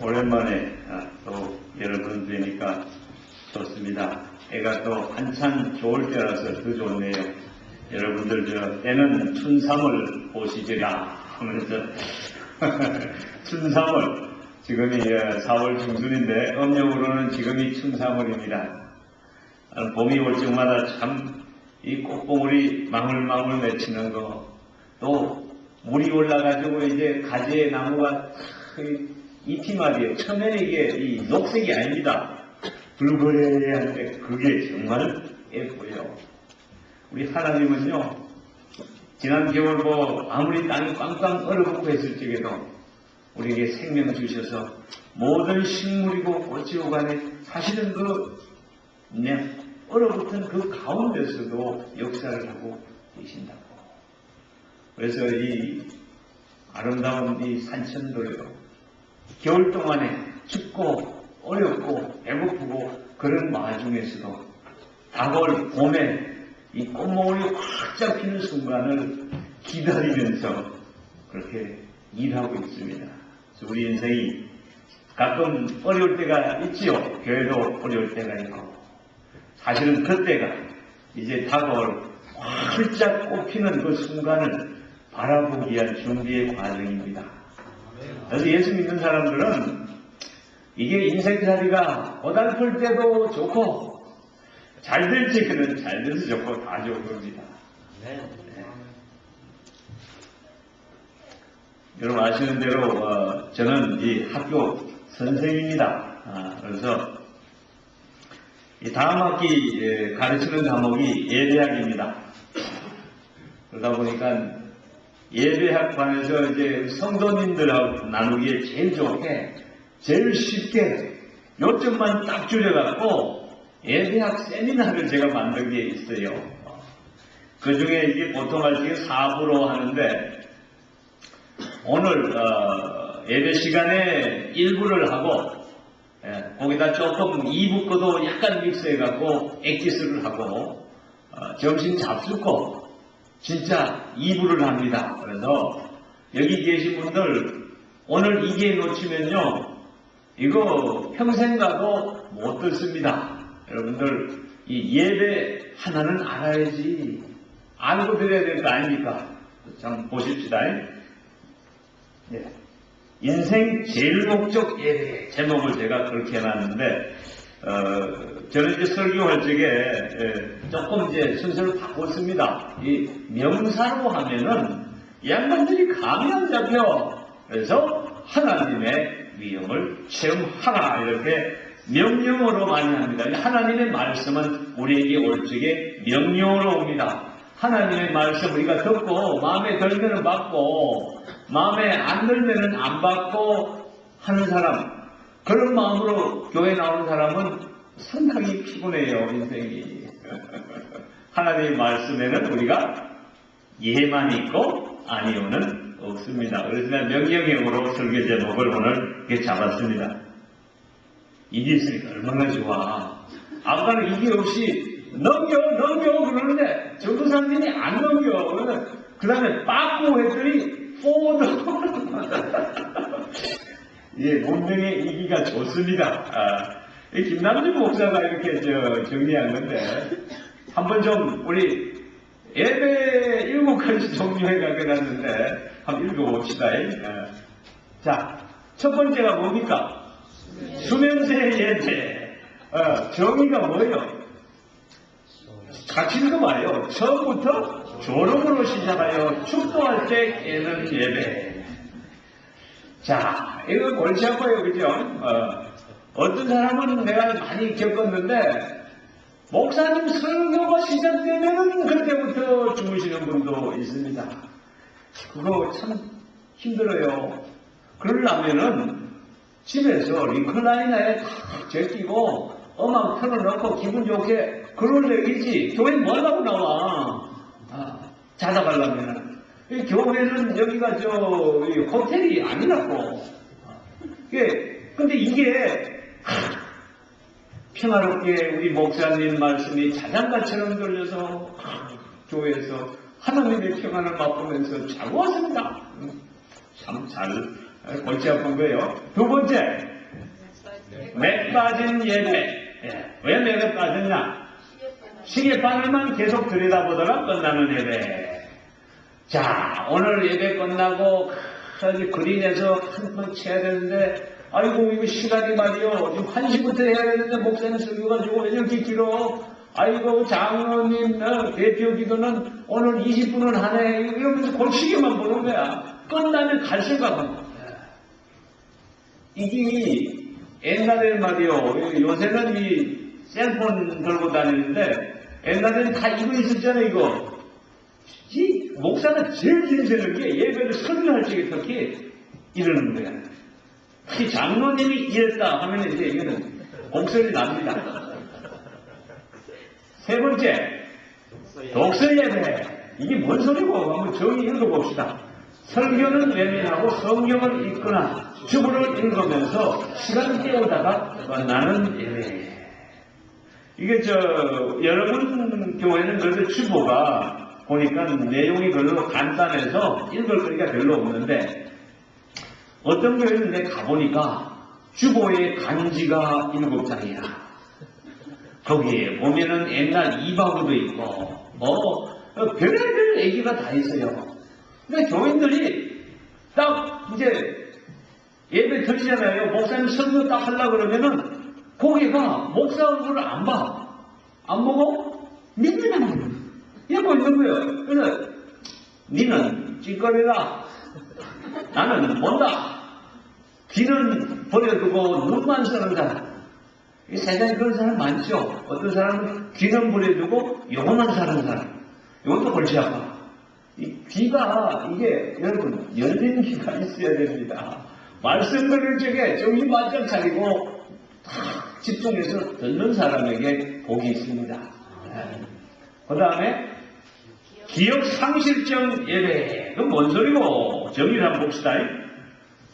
오랜만에 또 여러분 뵈니까 좋습니다. 해가 또 한참 좋을 때라서 더 좋네요. 여러분들 때는 춘삼을 보시리라 하면서 춘삼월, 지금이 4월 중순인데 음력으로는 지금이 춘삼월입니다. 봄이 올 적마다 참 이 꽃봉오리 망울망울 맺히는 거, 또 물이 올라가지고 이제 가지의 나무가 잎이 말이에요. 처음에는 이게 이 녹색이 아닙니다. 붉으레한데 그게 정말 예뻐요. 우리 하나님은요, 지난 겨울 아무리 땅이 꽝꽝 얼어붙고 했을 적에도 우리에게 생명 주셔서 모든 식물이고 꽃이고 간에 사실은 얼어붙은 그 가운데서도 역사를 하고 계신다고. 그래서 이 아름다운 이 산천도요, 겨울 동안에 춥고 어렵고 배고프고 그런 와중에서도 다가올 봄에 이 꽃몽울이 활짝 피는 순간을 기다리면서 그렇게 일하고 있습니다. 그래서 우리 인생이 가끔 어려울 때가 있지요. 교회도 어려울 때가 있고, 사실은 그때가 이제 다가올 활짝 꽃피는 그 순간을 바라보기 위한 준비의 과정입니다. 그래서 예수 믿는 사람들은 이게 인생살이가 고달플 때도 좋고 잘 될 적에는 잘 돼서 좋고 다 좋은 겁니다. 네. 여러분 아시는 대로 저는 이 학교 선생입니다. 그래서 이 다음 학기 가르치는 과목이 예배학입니다. 그러다 보니까 예배학반에서 이제 성도님들하고 나누기에 제일 좋게, 제일 쉽게 요점만 딱 줄여갖고 예배학 세미나를 제가 만든 게 있어요. 그 중에 이게 보통 할 적에 4부로 하는데, 오늘 예배 시간에 1부를 하고, 거기다 조금 2부 거도 약간 믹스해갖고 엑기스를 하고, 점심 잡수고 진짜 2부를 합니다. 그래서 여기 계신 분들 오늘 이게 놓치면요, 이거 평생 가도 못 듣습니다. 여러분들 이 예배 하나는 알아야지, 알고 드려야 될 거 아닙니까? 참 보십시다. 네. 인생 제일 목적 예배, 제목을 제가 그렇게 해놨는데, 저는 이제 설교할 적에 조금 이제 순서를 바꿨습니다. 이 명사로 하면은 양반들이 감이 안 잡혀. 그래서 하나님의 위엄을 체험하라, 이렇게 명령어로 많이 합니다. 하나님의 말씀은 우리에게 올 적에 명령어로 옵니다. 하나님의 말씀 우리가 듣고 마음에 들면은 받고 마음에 안 들면은 안 받고 하는 사람, 그런 마음으로 교회 나오는 사람은 상당히 피곤해요, 인생이. 하나님의 말씀에는 우리가 예만 있고 아니오는 없습니다. 그래서 내가 명령형으로 설교 제목을 오늘 이렇게 잡았습니다. 이게 있으니까 얼마나 좋아. 아까는 이게 없이 넘겨 그러는데 전도사님이 안 넘겨. 그 다음에 빠꾸 했더니 포워드. 예, 문명의 이기가 좋습니다. 김남준 목사가 이렇게 정리한 건데, 한번 좀 우리 예배 7가지 종류해가 해놨는데 한번 읽어봅시다. 자, 첫 번째가 뭡니까? 수면제 예배. 정의가 뭐예요? 같이 읽어봐요. 처음부터 졸음으로 시작하여 축도할 때 깨는 예배. 자, 이거 골치 아파요, 그죠? 어떤 사람은 내가 많이 겪었는데, 목사님 설교가 시작되면은 그때부터 주무시는 분도 있습니다. 그거 참 힘들어요. 그러려면은 집에서 리클라이너에 탁 제끼고 음악 틀어놓고 기분 좋게 그럴 때이지. 교회 뭐 하려고 나와? 자다 가려면은. 교회는 여기가 호텔이 아니라고. 근데 이게 평화롭게 우리 목사님 말씀이 자장가처럼 들려서 교회에서 하나님의 평안을 맛보면서 자고 왔습니다. 참 잘 골치 아픈 거예요. 두 번째, 맥 빠진 예배. 왜 맥에 빠졌냐? 시계바늘만 계속 들여다보다가 끝나는 예배. 자, 오늘 예배 끝나고 그린에서 한 번 쳐야 되는데, 아이고 이거 시간이 말이요 지금 1시부터 해야 되는데 목사님 설교가지고 왜 이렇게 길어? 아이고 장로님 대표 기도는 오늘 20분은 하네. 이러면서 골치기만 보는 거야. 끝나면 갈 생각은. 이게 옛날에 말이요, 요새는 이 셀폰 들고 다니는데 옛날에는 다 이거 있었잖아요. 이거 이 목사가 제일 힘드는 게 예배를 설교할 적에 특히 이러는 거야. 특히 장로님이 이랬다 하면 이제 이거는 곡설이 납니다. 세 번째, 독서 예배. 이게 뭔 소리고? 한번 정의 읽어봅시다. 설교는 외면하고 성경을 읽거나 주보를 읽으면서 시간 때우다가 끝나는 예배. 이게 여러분 교회는 그래도 주보가 보니까 내용이 별로 간단해서 읽을 거리가 별로 없는데, 어떤 교회는 내가 가보니까 주보의 간지가 7장이야. 거기에 보면은 옛날 이바구도 있고, 별의별 얘기가 다 있어요. 근데 교인들이 딱 이제 예배 드리잖아요. 목사님 설교 딱 하려고 그러면은 고개가 목사 얼굴을 안 봐. 안 보고 믿으면 이러고 있는 거예요. 그래서 니는 찌꺼리다. 나는 본다. 귀는 버려두고 눈만 쓰는 사람. 이 세상에 그런 사람 많죠. 어떤 사람은 귀는 버려두고 영혼만 사는 사람. 이것도 골치 아파. 이 귀가 이게 여러분 열린 귀가 있어야 됩니다. 말씀 들을 적에 정신 바짝 차리고 딱 집중해서 듣는 사람에게 복이 있습니다. 그 다음에 기억 상실증 예배. 그건 뭔 소리고? 정의를 한번 봅시다.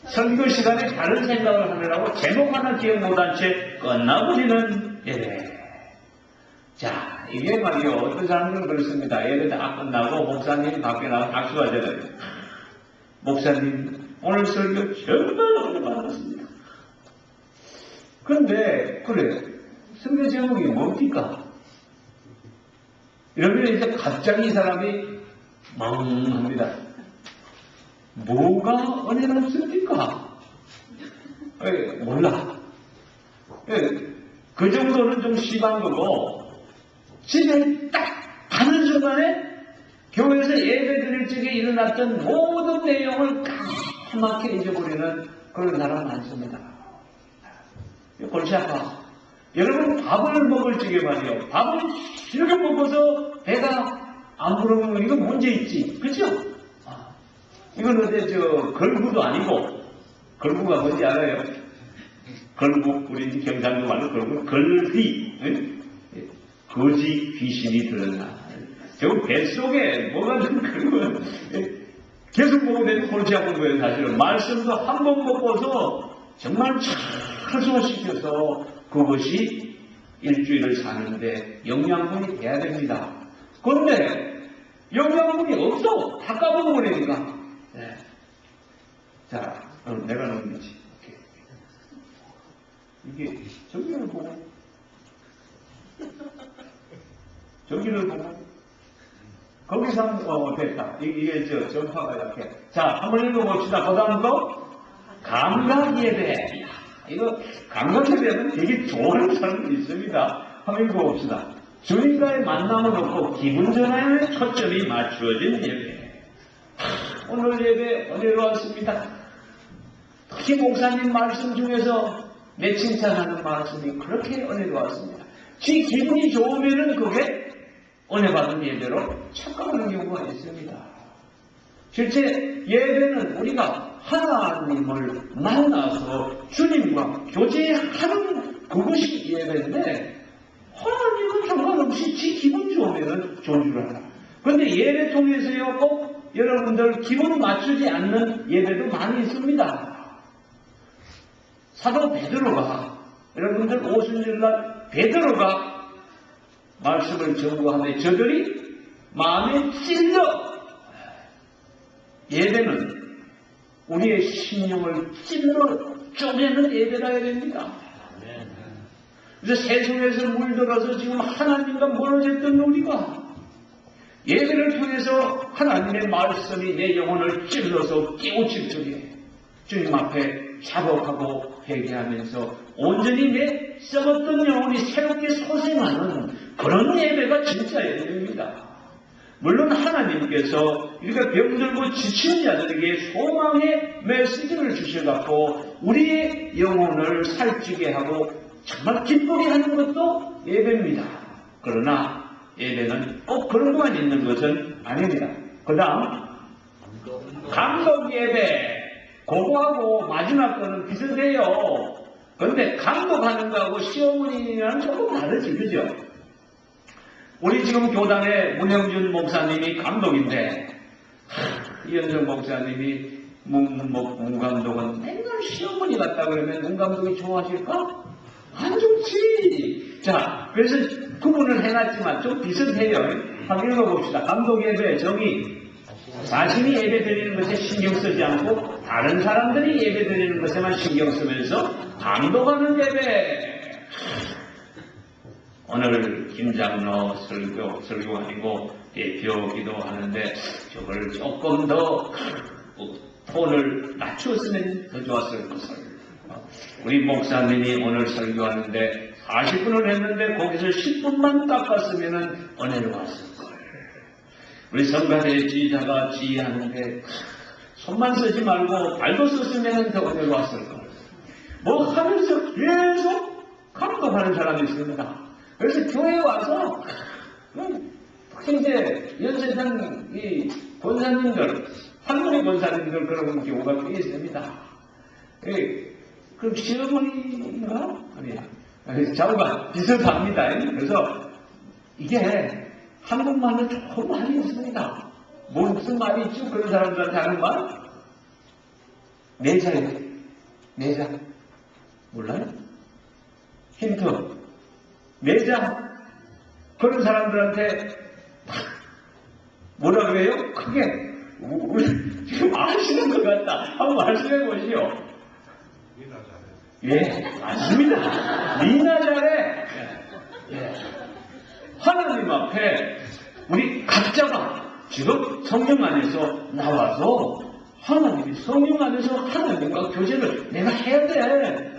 설교 시간에 다른 생각을 하느라고 제목 하나 기억 못한 채 끝나버리는 예배. 자, 이게 말이요. 어떤 사람들은 그렇습니다. 예배 다 끝나고 목사님 밖에 나가 박수하잖아요. 목사님, 오늘 설교 정말 오래 받았습니다. 그런데, 그래. 설교 제목이 뭡니까? 이러면 이제 갑자기 이 사람이 멍합니다. 뭐가 은혜가 없습니까? 몰라. 그 정도는 좀 심한 거고, 집에 딱 가는 순간에 교회에서 예배 드릴 적에 일어났던 모든 내용을 까맣게 잊어버리는 그런 사람 많습니다. 골치 아파. 여러분 밥을 먹을 적에 말이요. 밥을 이렇게 먹어서 배가 안 부르면 이거 문제 있지. 그죠? 이건 어때 걸구도 아니고, 걸구가 뭔지 알아요? 걸구, 우리 경상도 말로 걸구, 걸귀. 거지 귀신이 들었나. 저거 뱃속에 뭐가 좀 그러면 계속 보게 되면 골치 아픈 거예요, 사실은. 말씀도 한 번 먹고서 정말 철소시켜서 그것이 일주일을 사는데 영양분이 돼야 됩니다. 그런데 영양분이 없어. 다 까먹어버리니까. 네. 자, 내가 넘기지. 이게 저기를 보고 저기를 보고 거기서 됐다. 이게 전파가 이렇게. 자, 한번 읽어봅시다. 그 다음 거 감각 예배. 이거 감각 예배는 되게 좋아하는 사람들이 있습니다. 한번 읽어봅시다. 주님과의 만남은 없고 기분 전환에 초점이 맞추어진 예배. 오늘 예배 은혜로 왔습니다. 특히 목사님 말씀 중에서 내 칭찬하는 말씀이 그렇게 은혜로 왔습니다. 지 기분이 좋으면은 그게 은혜 받은 예배로 착각하는 경우가 있습니다. 실제 예배는 우리가 하나님을 만나서 주님과 교제하는 그것이 예배인데, 하나님은 상관없이 지 기분 좋으면 존중을 하라. 그런데 예배 통해서요, 꼭 여러분들 기분 맞추지 않는 예배도 많이 있습니다. 사도 베드로가, 여러분들 오순절날 베드로가 말씀을 전구하며 저들이 마음에 찔러. 예배는 우리의 심령을 찔러 쪼개는 예배가 해야 됩니다. 그래서 세상에서 물들어서 지금 하나님과 멀어졌던 우리가 예배를 통해서 하나님의 말씀이 내 영혼을 찔러서 깨우칠 적에 주님 앞에 자복하고 회개하면서 온전히 내 썩었던 영혼이 새롭게 소생하는 그런 예배가 진짜 예배입니다. 물론 하나님께서 이렇게 병들고 지친 자들에게 소망의 메시지를 주셔갖고 우리의 영혼을 살찌게 하고 정말 기쁘게 하는 것도 예배입니다. 그러나 예배는 꼭 그런 것만 있는 것은 아닙니다. 그 다음 감독 예배 그거하고 마지막 거는 비슷해요. 그런데 감독하는 거하고 시어머니랑 조금 다르지, 그죠? 우리 지금 교단에 문영준 목사님이 감독인데 이현정 목사님이 문 감독은 맨날 시어머니 같다 그러면 문 감독이 좋아하실까? 안 좋지. 자, 그래서 구분을 해놨지만 좀 비슷해요. 한번 읽어봅시다. 감독 예배 정의. 자신이 예배 드리는 것에 신경 쓰지 않고 다른 사람들이 예배 드리는 것에만 신경 쓰면서 감독하는 예배. 오늘 김장로 설교아니고 대표 기도하는데 저걸 조금 더 톤을 낮추었으면 더 좋았을 것을. 우리 목사님이 오늘 설교하는데 40분을 했는데 거기서 10분만 깎았으면 은혜로웠을 걸. 우리 성가대 지휘자가 지휘하는데 손만 쓰지 말고 발도 썼으면 더 은혜로웠을 걸. 뭐 하면서 계속 감독하는 사람이 있습니다. 그래서 교회에 와서 특히 이제 연세장 이 권사님들, 한국의 권사님들 그런 경우가 꽤 있습니다. 그 시어머니인가? 아니에요. 자우가 비슷합니다. 그래서 이게 한국말로 조금 말이 있습니다. 무슨 말이 있죠? 그런 사람들한테 하는 말? 내자예요. 내자. 몰라요? 힌트. 내자. 그런 사람들한테 뭐라 그래요? 크게 지금 아시는 것 같다. 한번 말씀해 보시오. 예, 맞습니다. 니나 잘해. 예. 하나님 앞에 우리 각자가 지금 성령 안에서 나와서 하나님이 성령 안에서 하나님과 교제를 내가 해야 돼.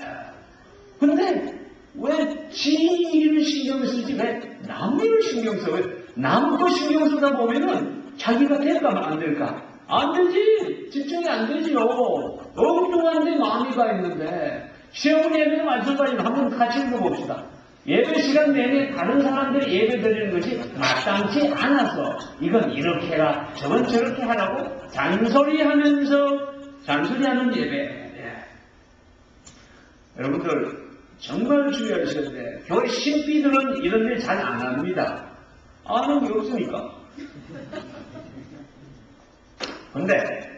근데 왜 지 일을 신경 쓰지? 왜 남 일을 신경 써? 왜 남 거 신경 쓰다 보면은 자기가 될까 안 될까? 안 되지. 집중이 안 되지요. 엉뚱한 데 마음이 가 있는데 시어머니 예배는 마찬가지로 한번 같이 읽어봅시다. 예배 시간 내내 다른 사람들이 예배 드리는 것이 마땅치 않아서 이건 이렇게 해라 저건 저렇게 하라고 잔소리하는 예배. 예. 여러분들 정말 주의하셔야 돼. 교회 신비들은 이런 일 잘 안 합니다. 아는 게 없으니까. 근데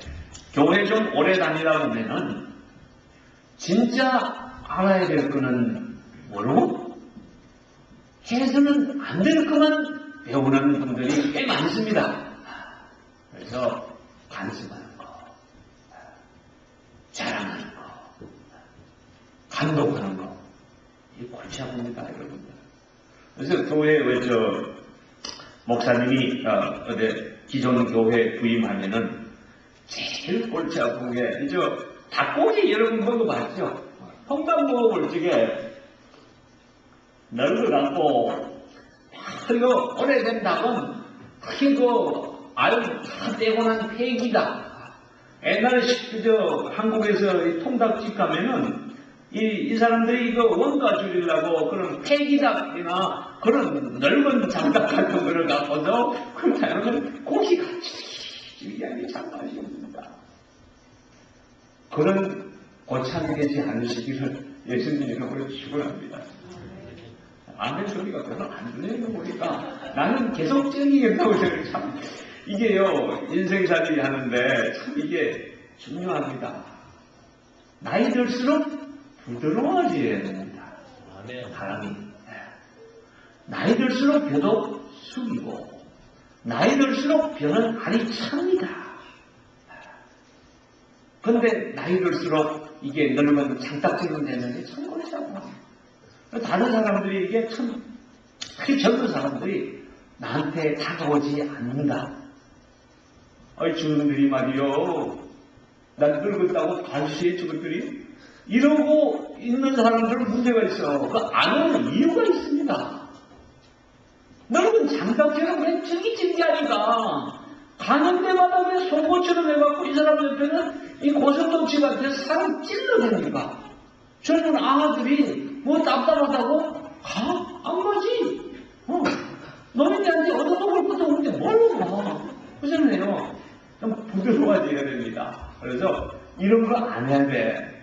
교회 좀 오래 다니다 보면은 진짜 알아야 될 거는 모르고 해서는 안 될 것만 배우는 분들이 꽤 많습니다. 그래서 간섭하는 거, 자랑하는 거, 감독하는 거, 이 골치 아픕니다, 여러분들. 그래서 교회에 목사님이 기존 교회 부임하면은 제일 골치 아픈 게 닭고기 여러분 먹어봤죠? 평당무을찌개 널어갖고 이거 오래된 닭은 특히 알 다 떼고 난 폐기다. 옛날에 한국에서 이 통닭집 가면은 이 사람들이 이거 원가 줄이려고 그런 폐기닭이나 그런 넓은 장닭 같은 거를 갖고서 그러면 고기가 찌릿찌릿하게 참 맛있습니다. 그런 고참이 되지 않으시기를 예수님 이름으로 축원합니다. 아멘 소리가 별로 안 들리는 거 보니까 나는 계속 찡이겠다고 참 이게요 인생살이 하는데 참 이게 중요합니다. 나이 들수록 부드러워져야 됩니다. 사람이 나이 들수록 벼도 숙이고 나이 들수록 벼는 알이 찹니다. 근데 나이 들수록 이게 늙은 장딱지는 되는데 참 그렇잖아. 다른 사람들이 이게 참, 특히 젊은 사람들이 나한테 다가오지 않는다. 아이, 저놈들이 말이요. 난 늙었다고 발시해, 저것들이. 이러고 있는 사람들은 문제가 있어. 그 아는 이유가 있습니다. 늙은 장딱지는 왜 ጭ기ጭ기하니까 가는 데마다 왜 송곳처럼 해갖고 이 사람 옆에는 이 고슴도치 같은 사람 찔러대니까 젊은 아가들이 뭐 답답하다고 가? 안 가지. 너희들한테 얻어먹을 것도 없는데 뭘로 가? 그렇잖아요. 좀 부드러워져야 됩니다. 그래서 이런 거 안 해야 돼.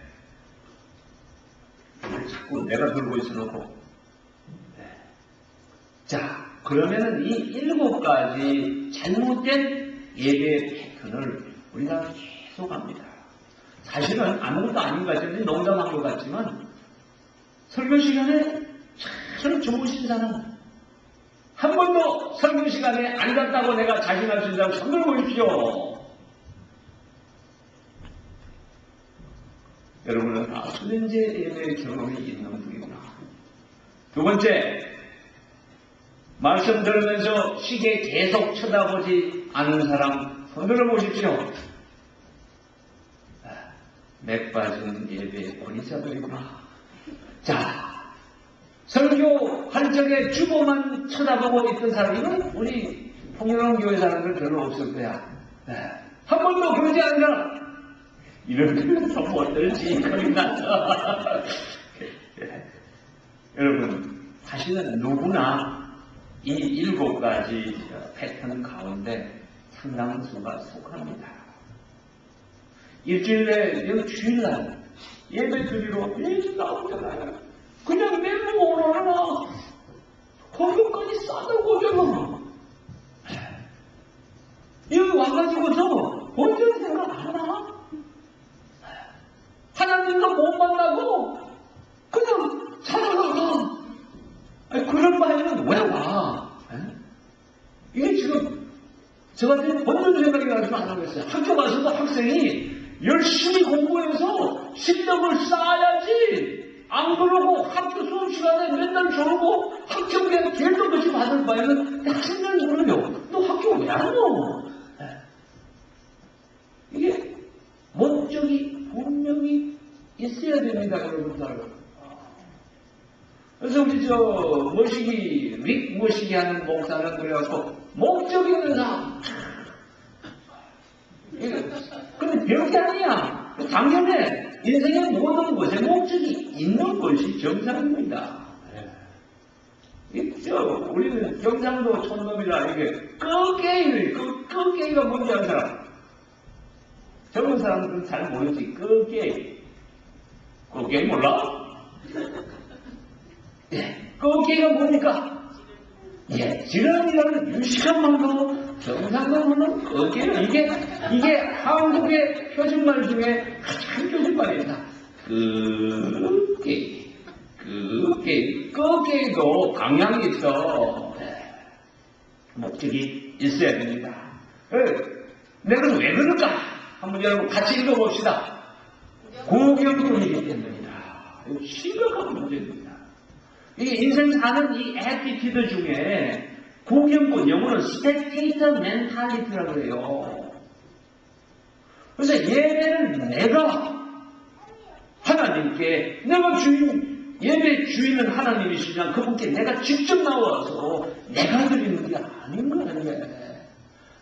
자꾸 내가 들고 있어놓고. 자, 그러면은 이 7가지 잘못된 예배 패턴을 우리가 계속 합니다. 사실은 아무것도 아닌 것 같지만 농담한 것 같지만 설교 시간에 참 좋으신 사람 한 번도 설교 시간에 안 갔다고 내가 자신할 수 있는 사람 손 들어 보십시오. 여러분은 수련제 예배 경험이 있는 분이구나. 두 번째, 말씀 들으면서 시계 계속 쳐다보지 않는 사람 손 들어 보십시오. 맥 빠진 예배 권위자들이구나. 자, 설교할 적에 주보만 쳐다보고 있던 사람, 이건 우리 풍요로운 사람들 별로 없을 거야. 한 번도 그러지 않은 사람, 이런 거 어떨지 겁이 나서. 여러분, 사실은 누구나 이 7가지 패턴 가운데 상당수가 속합니다. 일주일에 여기 주일날 예배 드리러 예수 나오잖아요. 그냥 멘붕 오나 거기까지 싸들고 오잖아. 여기 와가지고서 본전 생각 안 하나? 하나님도 못 만나고 그냥 살아가. 그런 바에는 왜 와? 이게 지금 저 같은 본전 생각이 가지고 안 하고 있어요. 학교 가서도 학생이 열심히 공부해서 실력을 쌓아야지. 안 그러고 학교 수업 시간에 맨날 저러고 학점에 개도 없이 받을 바에는 학생들 물어요. 너 학교 왜 안 와? 이게 목적이 분명히 있어야 됩니다, 여러분들. 그래서 우리 릭 머시기 하는 목사는 그래갖고 목적 있는 사람. 근데 별게 아니야. 당연히 인생의 모든 것에 목적이 있는 것이 정상입니다. 우리는 경상도 촌놈이라 이게 끄게이가 뭔지 아는 사람. 젊은 사람들은 잘 모르지. 끄게이 몰라? 끄게이가 뭡니까? 지렁이라는 유식한 말로 경상도는 끄게이. 이게 한국의 표준말 중에 가장 표준말입니다. 끄게이도 방향이 있어. 목적이 있어야 됩니다. 내가 왜 그럴까? 한번 여러분 같이 읽어봅시다. 고경꾼이기 때문입니다. 이거 심각한 문제입니다. 이게 인생 사는 이 애티튜드 중에 고경꾼, 영어는 스펙테이터 멘탈리티라고 해요. 그래서 예배를 내가 하나님께, 내가 예배 주인은 하나님이시지만 그분께 내가 직접 나와서 내가 드리는 게 아닌 거예요.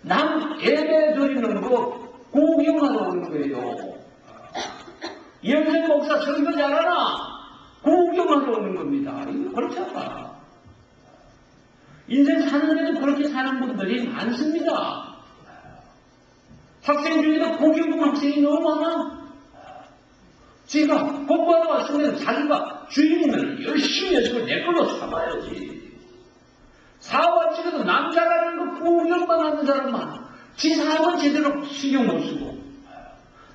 남 예배 드리는 거 구경하러 오는 거예요. 이현생 목사 설교 잘하나? 구경하러 오는 겁니다. 이거 그렇지 않아. 인생 사는 데는 그렇게 사는 분들이 많습니다. 학생 중에도 고경부 학생이 너무 많아. 지가 공부하러 왔으면 자기가 주인이면 열심히 해서 내 걸로 삼아야지. 사업을 찍어도 남자라는 거 구경만 하는 사람 많아. 지 사업은 제대로 신경 못 쓰고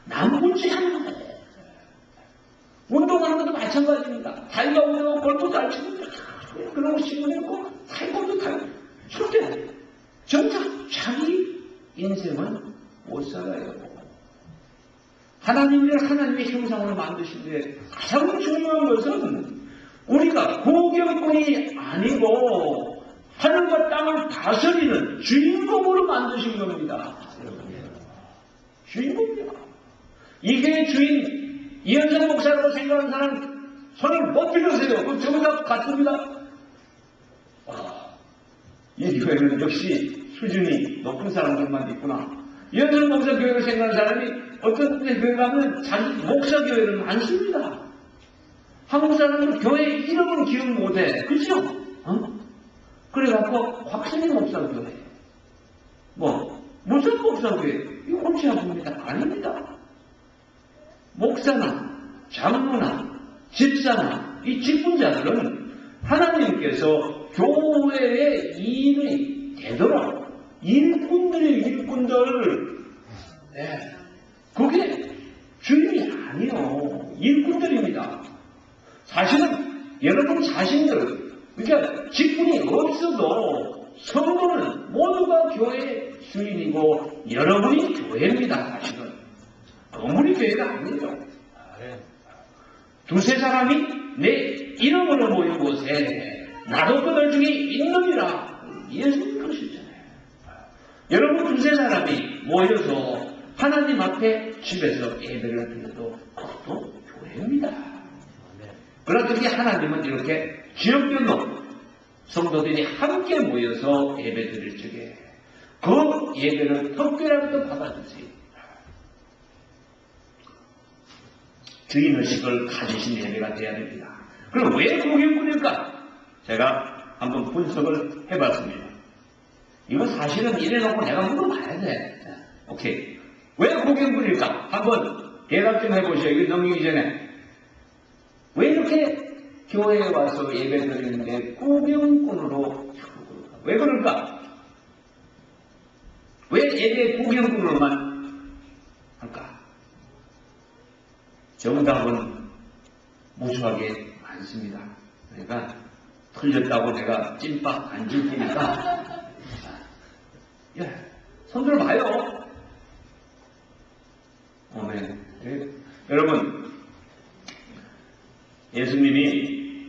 남군지 하는 거야. 운동하는 것도 마찬가지입니다. 자기가 운동하고 골프 잘 치고 그러고 신고했고 타이거도 타고 절대 정작 자기 인생은 못 살아요. 하나님을 하나님의 형상으로 만드신데 가장 중요한 것은 우리가 고경꾼이 아니고 하늘과 땅을 다스리는 주인공으로 만드신 겁니다. 주인공입니다. 이게 주인 이현석 목사라고 생각하는 사람 손을 못 들으세요. 그럼 전부 다 같습니다. 이 교회는 역시 수준이 높은 사람들만 있구나. 이현석 목사 교회를 생각하는 사람이 어떤 교회 가면 자기 목사 교회를 많습니다. 한국 사람은 교회 이름은 기억 못해. 그죠? 그래갖고 곽선희 목사 교회, 무슨 목사 교회, 이거 옳지 않습니다. 아닙니다. 목사나 장로나 집사나 이 직분자들은 하나님께서 교회의 일이 되도록 일꾼들, 그게 주인이 아니요. 일꾼들입니다. 사실은 여러분 자신들, 그러니까 직분이 없어도 성도는 모두가 교회의 주인이고 여러분이 교회입니다. 사실은 건물이 교회가 아니죠. 두세 사람이 내 이름으로 모인 곳에 나도 그들 중에 있느니라. 예수님 그러시잖아요. 여러분 두세 사람이 모여서 하나님 앞에 집에서 예배를 드려도 그것도 교회입니다. 그렇듯이 하나님은 이렇게 지역별로 성도들이 함께 모여서 예배 드릴 적에 그 예배를 특별하게 받아주세요. 주인의식을 가지신 예배가 되어야 됩니다. 그럼 왜 고경꾼일까? 제가 한번 분석을 해봤습니다. 이거 사실은 이래놓고 내가 물어봐야 돼. 오케이. 왜 고경꾼일까? 한번 대답 좀 해보세요. 이거 넘기기 전에. 왜 이렇게 교회에 와서 예배 드리는데 고경꾼으로 왜 그럴까? 왜 예배 고경꾼으로만 할까? 정답은 무수하게 많습니다. 그러니까 틀렸다고 내가 찐빵 안 줄 테니까 손 들어봐요. 여러분, 예수님이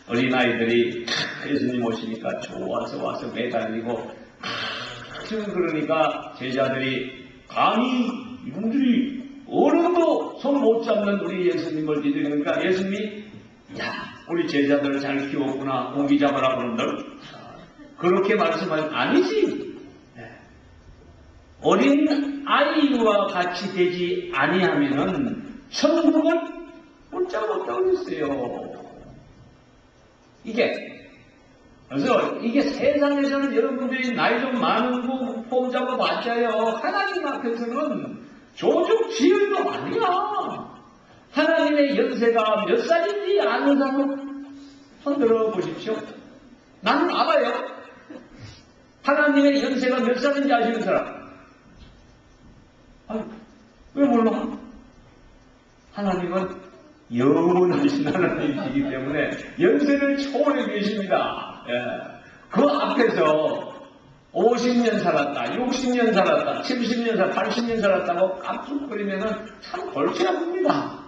어린아이들이 예수님 오시니까 좋아서 와서 매달리고 지금 그러니까 제자들이 감히 이분들이 어른도 손 못 잡는 우리 예수님을 기다리니까 예수님이 우리 제자들을 잘 키웠구나, 고기 잡아라 그런들 그렇게 말씀하시면 아니지. 어린 아이와 같이 되지 아니하면은 천국은 못 잡았다고 그랬어요. 그래서 이게 세상에서는 여러분들이 나이 좀 많은 거 폼 잡아봤자요. 하나님 앞에서는 조직 지을도 아니야. 하나님의 연세가 몇 살인지 아는 사람 손들어 보십시오. 나는 알아요. 하나님의 연세가 몇 살인지 아시는 사람. 왜 몰라? 하나님은 영원하신 하나님이시기 때문에 연세를 초월해 계십니다. 그 앞에서 50년 살았다, 60년 살았다, 70년 살았다, 80년 살았다고 깜짝거리면 참 골치 아픕니다.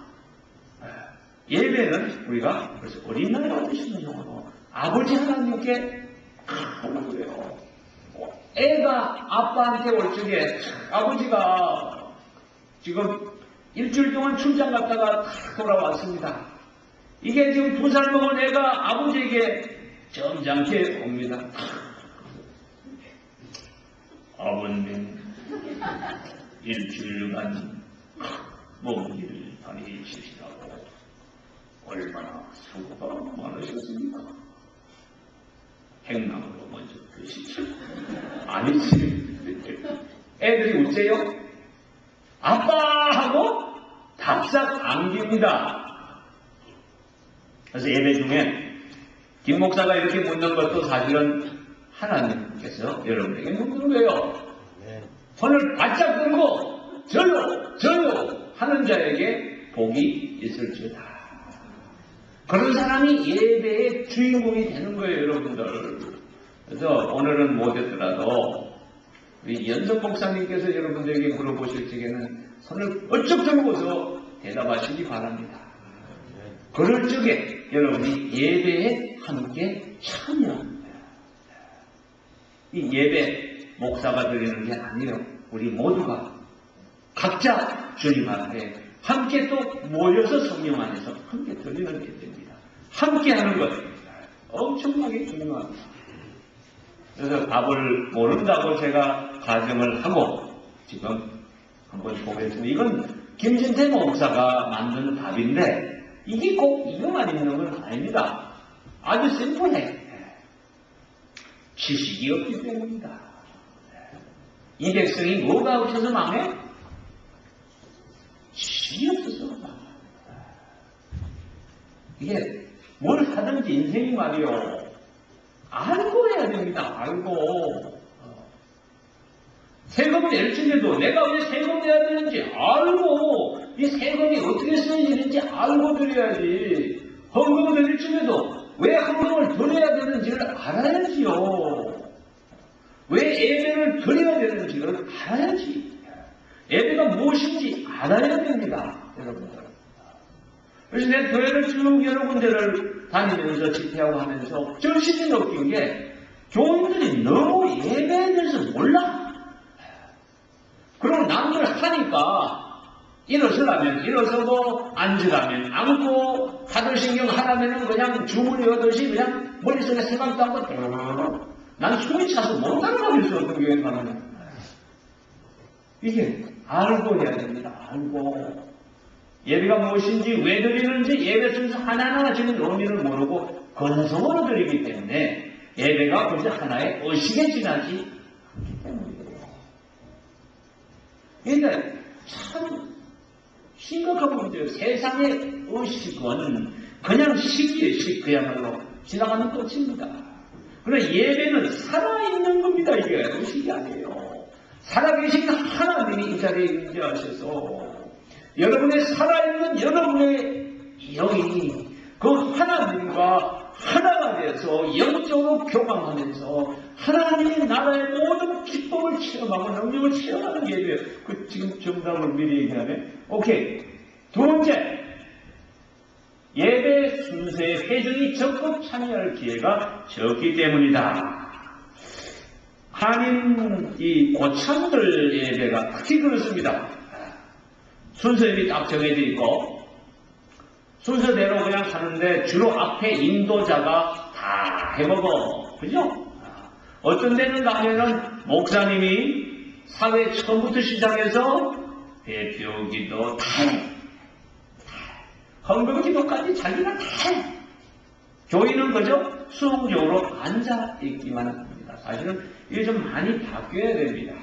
예배는 우리가 그래서 어린 나이 얻으시는 용어로 아버지 하나님께 하는 거예요. 애가 아빠한테 올 적에 아버지가 지금 일주일 동안 출장 갔다가 돌아왔습니다. 이게 지금 2살 먹은 애가 아버지에게 점잖게 옵니다. 아버님, 일주일간 먼 길을 다니시라고 얼마나 수고가 많으셨습니까? 행랑으로 먼저 드시죠. 아니지. 애들이 어째요? 아빠하고 답싹 안깁니다. 그래서 예배 중에 김 목사가 이렇게 묻는 것도 사실은 하나님께서 여러분에게 묻는 거예요. 손을 바짝 들고 저요 하는 자에게 복이 있을지어다. 그런 사람이 예배의 주인공이 되는 거예요, 여러분들. 그래서 오늘은 못 했더라도 우리 연석 목사님께서 여러분들에게 물어보실 적에는 손을 번쩍 들고서 대답하시기 바랍니다. 그럴 적에 여러분이 예배에 함께 참여합니다. 이 예배 목사가 드리는 게 아니에요. 우리 모두가 각자 주님 앞에 함께 또 모여서 성령 안에서 함께 드리는 예배입니다. 함께 하는 것 엄청나게 중요합니다. 그래서 답을 모른다고 제가 가정을 하고 지금 한번 보겠습니다. 이건 김진태 목사가 만든 답인데 이게 꼭 이거만 있는 건 아닙니다. 아주 심플해. 지식이 없기 때문이다. 이 백성이 뭐가 없어서 망해? 지식이 없어서 망해. 이게 뭘 하든지 인생이 말이요. 알고 해야 됩니다. 알고. 세금 낼 적에도 내가 왜 세금 내야 되는지 알고 이 세금이 어떻게 쓰여지는지 알고 드려야지. 헌금을 드릴 적에도 왜 헌금을 드려야 되는지를 알아야지요. 왜 예배를 드려야 되는지를 알아야지. 예배가 무엇인지 알아야 됩니다. 여러분들. 그래서 내 교회를 쭉 여러 군데를 다니면서 집회하고 하면서 절실히 느낀 게 교인들이 너무 예배에 대해서 몰라. 그럼 남들 하니까 일어서라면 일어서고 앉으라면 앉고 가돌신경 하라면 그냥 주문이 오듯이 그냥 머릿속에 생각도 안 하고 난 숨이 차서 못 따라가겠어. 어떤 교회 가면 이게 알고 해야 됩니다. 알고 예배가 무엇인지 왜 드리는지 예배 중에서 하나하나 지는 의미를 모르고 건성으로 드리기 때문에 예배가 그저 하나의 의식에 지나지 않기 때문이에요. 그러니까 참 심각한 문제예요. 세상의 의식은 그냥 식이에요. 그야말로 지나가는 끝입니다. 그러나 예배는 살아있는 겁니다. 이게 의식이 아니에요. 살아계신 하나님이 이 자리에 임재하셔서 여러분의 살아있는 여러분의 영이 그 하나님과 하나가 돼서 영적으로 교감하면서 하나님의 나라의 모든 기쁨을 체험하고 능력을 체험하는 게 예배예요. 그 지금 정답을 미리 얘기하면 오케이. 두 번째, 예배 순서의 회중이 적극 참여할 기회가 적기 때문이다. 한인 이 고참들 예배가 특히 그렇습니다. 순서임이 딱 정해져 있고 순서대로 그냥 가는데 주로 앞에 인도자가 다 해먹어. 그죠? 어떤 데는 가면은 목사님이 사회 처음부터 시작해서 대표기도 다 해. 헌금기도까지 자기가 다 해. 교인은 그저 수동적으로 앉아있기만 합니다. 사실은 이게 좀 많이 바뀌어야 됩니다.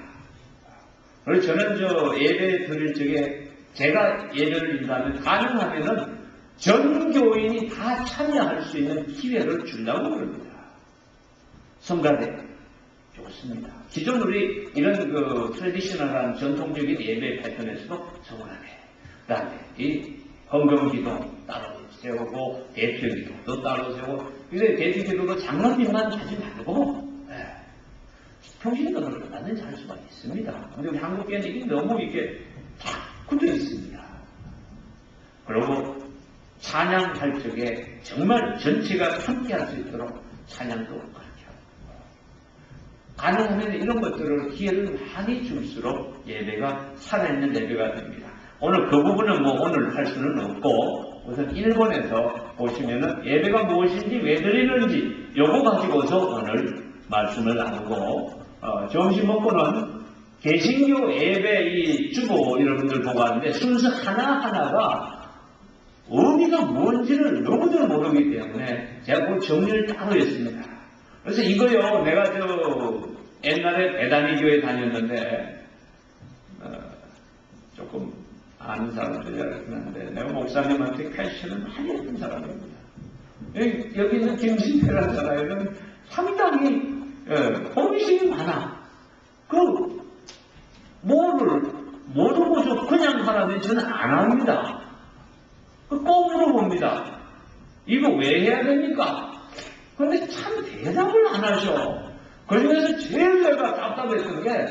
그래서 저는 예배 드릴 적에 제가 예배를 인도하면 가능하면은 전 교인이 다 참여할 수 있는 기회를 주려고 그럽니다. 성가대 좋습니다. 기존 우리 이런 트래디셔널한 전통적인 예배 패턴에서도 성가대, 그 다음에 이 헌금기도 따로 세우고 대표기도도 따로 세우고 근데 대표기도도 장로님만 하지 말고 평신도를 얼마든지 할 수가 있습니다. 근데 우리 한국에는 이게 너무 이렇게 탁 굳어 있습니다. 그리고 찬양할 적에 정말 전체가 함께 할 수 있도록 찬양도 그렇게 하고 가능하면 이런 것들을 기회를 많이 줄수록 예배가 살아있는 예배가 됩니다. 오늘 그 부분은 오늘 할 수는 없고 우선 일본에서 보시면은 예배가 무엇인지 왜 드리는지 요거 가지고서 오늘 말씀을 나누고 점심 먹고는 개신교 예배 이 주보 여러분들 보고 하는데 순서 하나하나가 의미가 뭔지를 너무들 모르기 때문에 제가 그 정리를 따로 했습니다. 그래서 이거요, 내가 옛날에 배단위 교회 다녔는데, 조금 아는 사람들이 알았는데, 내가 목사님한테 퀘스천을 많이 했던 사람입니다. 여기 있는 김진태라는 사람은 상당히, 호기심이 많아. 뭐를 모르고서 그냥 하라면 저는 안 합니다. 꼭 물어봅니다. 이거 왜 해야 됩니까? 그런데 참 대답을 안 하셔. 그 중에서 제일 내가 답답했던 게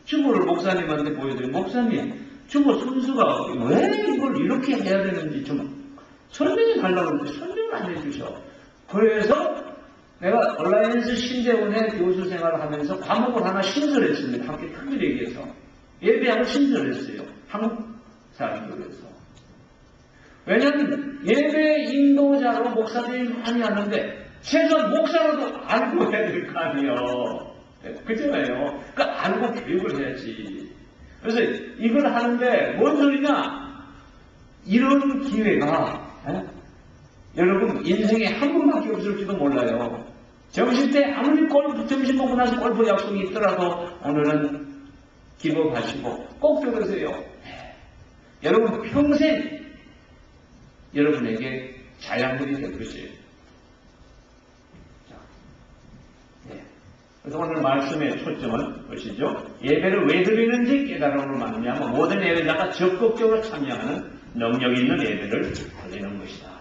주보를 목사님한테 보여드린 목사님, 주보 순서가 왜 이걸 이렇게 해야 되는지 좀 설명해 달라고 했는데 설명을 안 해주셔. 그래서 내가 얼라이언스 신대원의 교수 생활을 하면서 과목을 하나 신설했습니다. 함께 특별히 얘기해서. 예배하고 신설했어요. 한국 사람들에서. 왜냐하면 예배 인도자로 목사들이 많이 하는데 최소한 목사라도 알고 해야 될 거 아니에요. 그잖아요. 그러니까 알고 교육을 해야지. 그래서 이걸 하는데 뭔 소리냐? 이런 기회가 여러분 인생에 한 번밖에 없을지도 몰라요. 점심때 아무리 점심 먹고 나서 골프 약속이 있더라도 오늘은 기복하시고 꼭 들으세요. 여러분 평생 여러분에게 자양분이 될 것이에요. 그래서 오늘 말씀의 초점은 무엇이죠? 예배를 왜 드리는지 깨달음으로 말미암아 모든 예배자가 적극적으로 참여하는 능력 있는 예배를 드리는 것이다.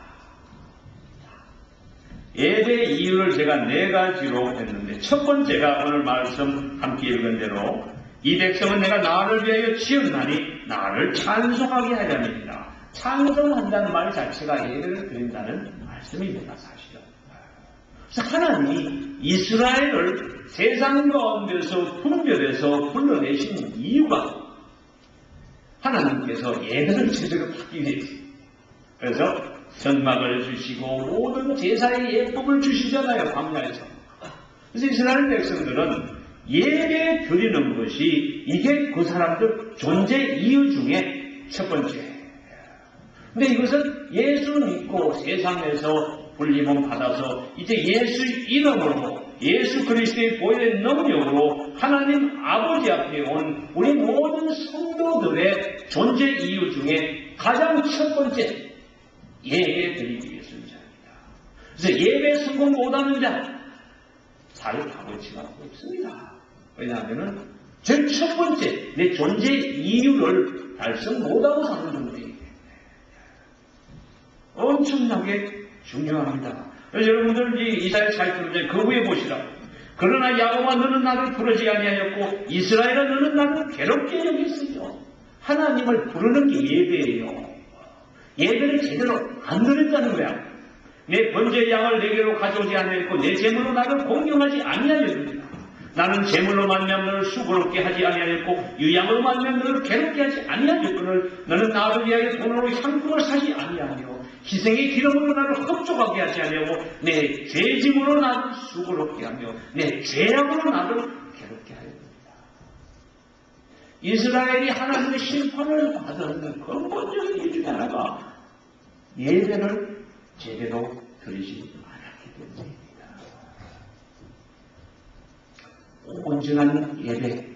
예배의 이유를 제가 4가지로 했는데 첫 번째가 오늘 말씀 함께 읽은 대로 이 백성은 내가 나를 위하여 지었나니 나를 찬송하게 하려니이다. 찬송한다는 말 자체가 예배를 드린다는 말씀입니다. 사실은. 그래서 하나님이 이스라엘을 세상 가운데서 분별해서 불러내신 이유가 하나님께서 예배를 제대로 받기 위해서. 그래서 선막을 주시고 모든 제사의 예법을 주시잖아요. 광야에서. 그래서 이스라엘 백성들은 예배 드리는 것이 이게 그 사람들 존재 이유 중에 첫 번째. 근데 이것은 예수 믿고 세상에서 불림을 받아서 이제 예수 이름으로 예수 그리스도의 보혈의 능력으로 하나님 아버지 앞에 온 우리 모든 성도들의 존재 이유 중에 가장 첫 번째 예배 드리기 위해서입니다. 그래서 예배 성공 못하는 자 살 값어치가 없습니다. 왜냐하면 제일 첫 번째 내 존재 이유를 달성 못하고 사는 분들이 엄청나게 중요합니다. 그래서 여러분들 이사야 40절 그 후에 보시라. 그러나 야곱아 너는 나를 부르지 아니하였고 이스라엘아 너는 나를 괴롭게 여겼으며. 하나님을 부르는 게 예배예요. 예배를 제대로 안 드렸다는 거야. 내 번제 양을 내게로 가져오지 아니하였고 내 제물로 나를 공경하지 아니하였느니라. 나는 제물로 말미암아 너를 수고롭게 하지 아니하였고 유양으로 말미암아 너를 괴롭게 하지 아니하였거늘 너는 나를 위하여 돈으로 향품을 사지 아니하며 희생의 기름으로 나를 흡족하게 하지 아니하고 내 죄짐으로 나를 수고롭게 하며 내 죄악으로 나를 괴롭게 하였느니라. 이스라엘이 하나님의 심판을 받은 근본적인 이유 중에 하나가 예배를 제대로 드리지 않았기 때문입니다. 온전한 예배,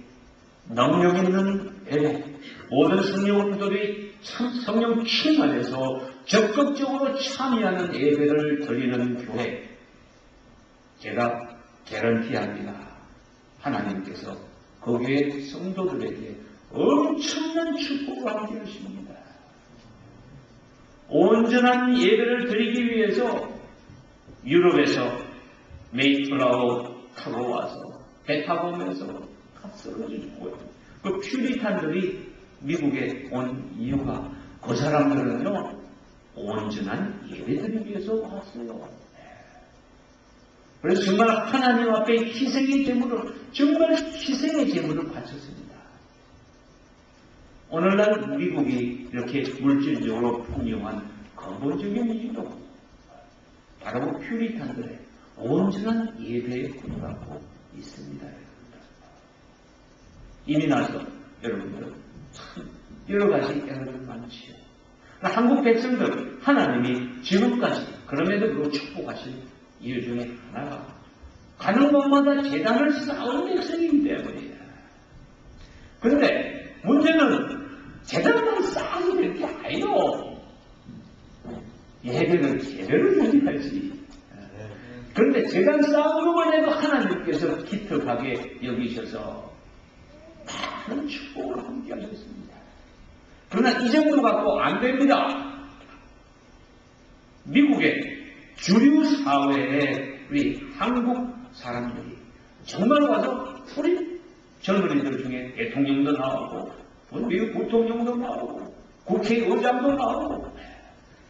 능력 있는 예배, 모든 성령들이 참 성령 충 안에서 적극적으로 참여하는 예배를 드리는 교회, 제가 개런티합니다. 하나님께서 그 교회 성도들에게 엄청난 축복을 함께 하십니다. 온전한 예배를 드리기 위해서 유럽에서 메이플라워 타고 와서 배 타고 오면서 다 쓰러져 죽고요. 그 퓨리탄들이 미국에 온 이유가 그 사람들은요 온전한 예배드리기 위해서 왔어요. 그래서 정말 하나님 앞에 희생의 제물을 정말 희생의 제물을 바쳤습니다. 오늘날 미국이 이렇게 물질적으로 풍요한 근본적인 이유도 바로 퓨리탄들의 온전한 예배에 근거하고 있습니다. 이미 나서 여러분들 참 여러 가지 애를 많지요. 한국 백성들 하나님이 지금까지 그럼에도 불구하고 축복하신 이유 중에 하나가 가는 곳마다 제단을 쌓은 백성이기 때문이에요. 그런데 문제는 제단만 쌓아서 될 게 아니에요. 예배는 제대로 드려야지. 그런데 제단 쌓은 것만 해도 하나님께서 기특하게 여기셔서 많은 축복을 함께 하셨습니다. 그러나 이 정도 갖고 안 됩니다. 미국의 주류 사회에 우리 한국 사람들이 정말 와서 젊은이들 중에 대통령도 나오고 미국 부통령도 나오고 국회의장도 나오고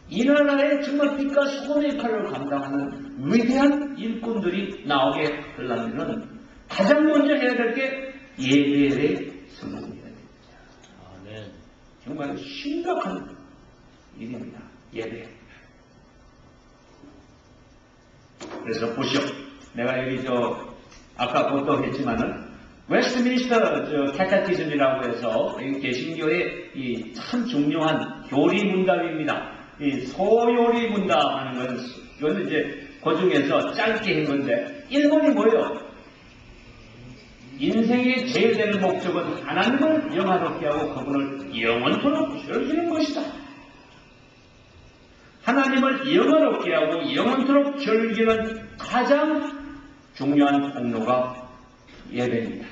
이 나라에 정말 빛과 소금의 역할을 감당하는 위대한 일꾼들이 나오게 하려면 가장 먼저 해야 될 게 예배의 성공이어야 됩니다. 정말 심각한 일입니다. 예배. 그래서 보시오. 내가 여기 아까 그것도 했지만은 웨스트민스터 캐테키즘이라고 해서 개신교의 이 참 중요한 교리 문답입니다. 이 소요리 문답하는 것은 이거는 이제 그 중에서 짧게 한 건데 1번이 뭐예요? 인생의 제일 되는 목적은 하나님을 영화롭게 하고 그분을 영원토록 즐기는 것이다. 하나님을 영화롭게 하고 영원토록 즐기는 가장 중요한 통로가 예배입니다.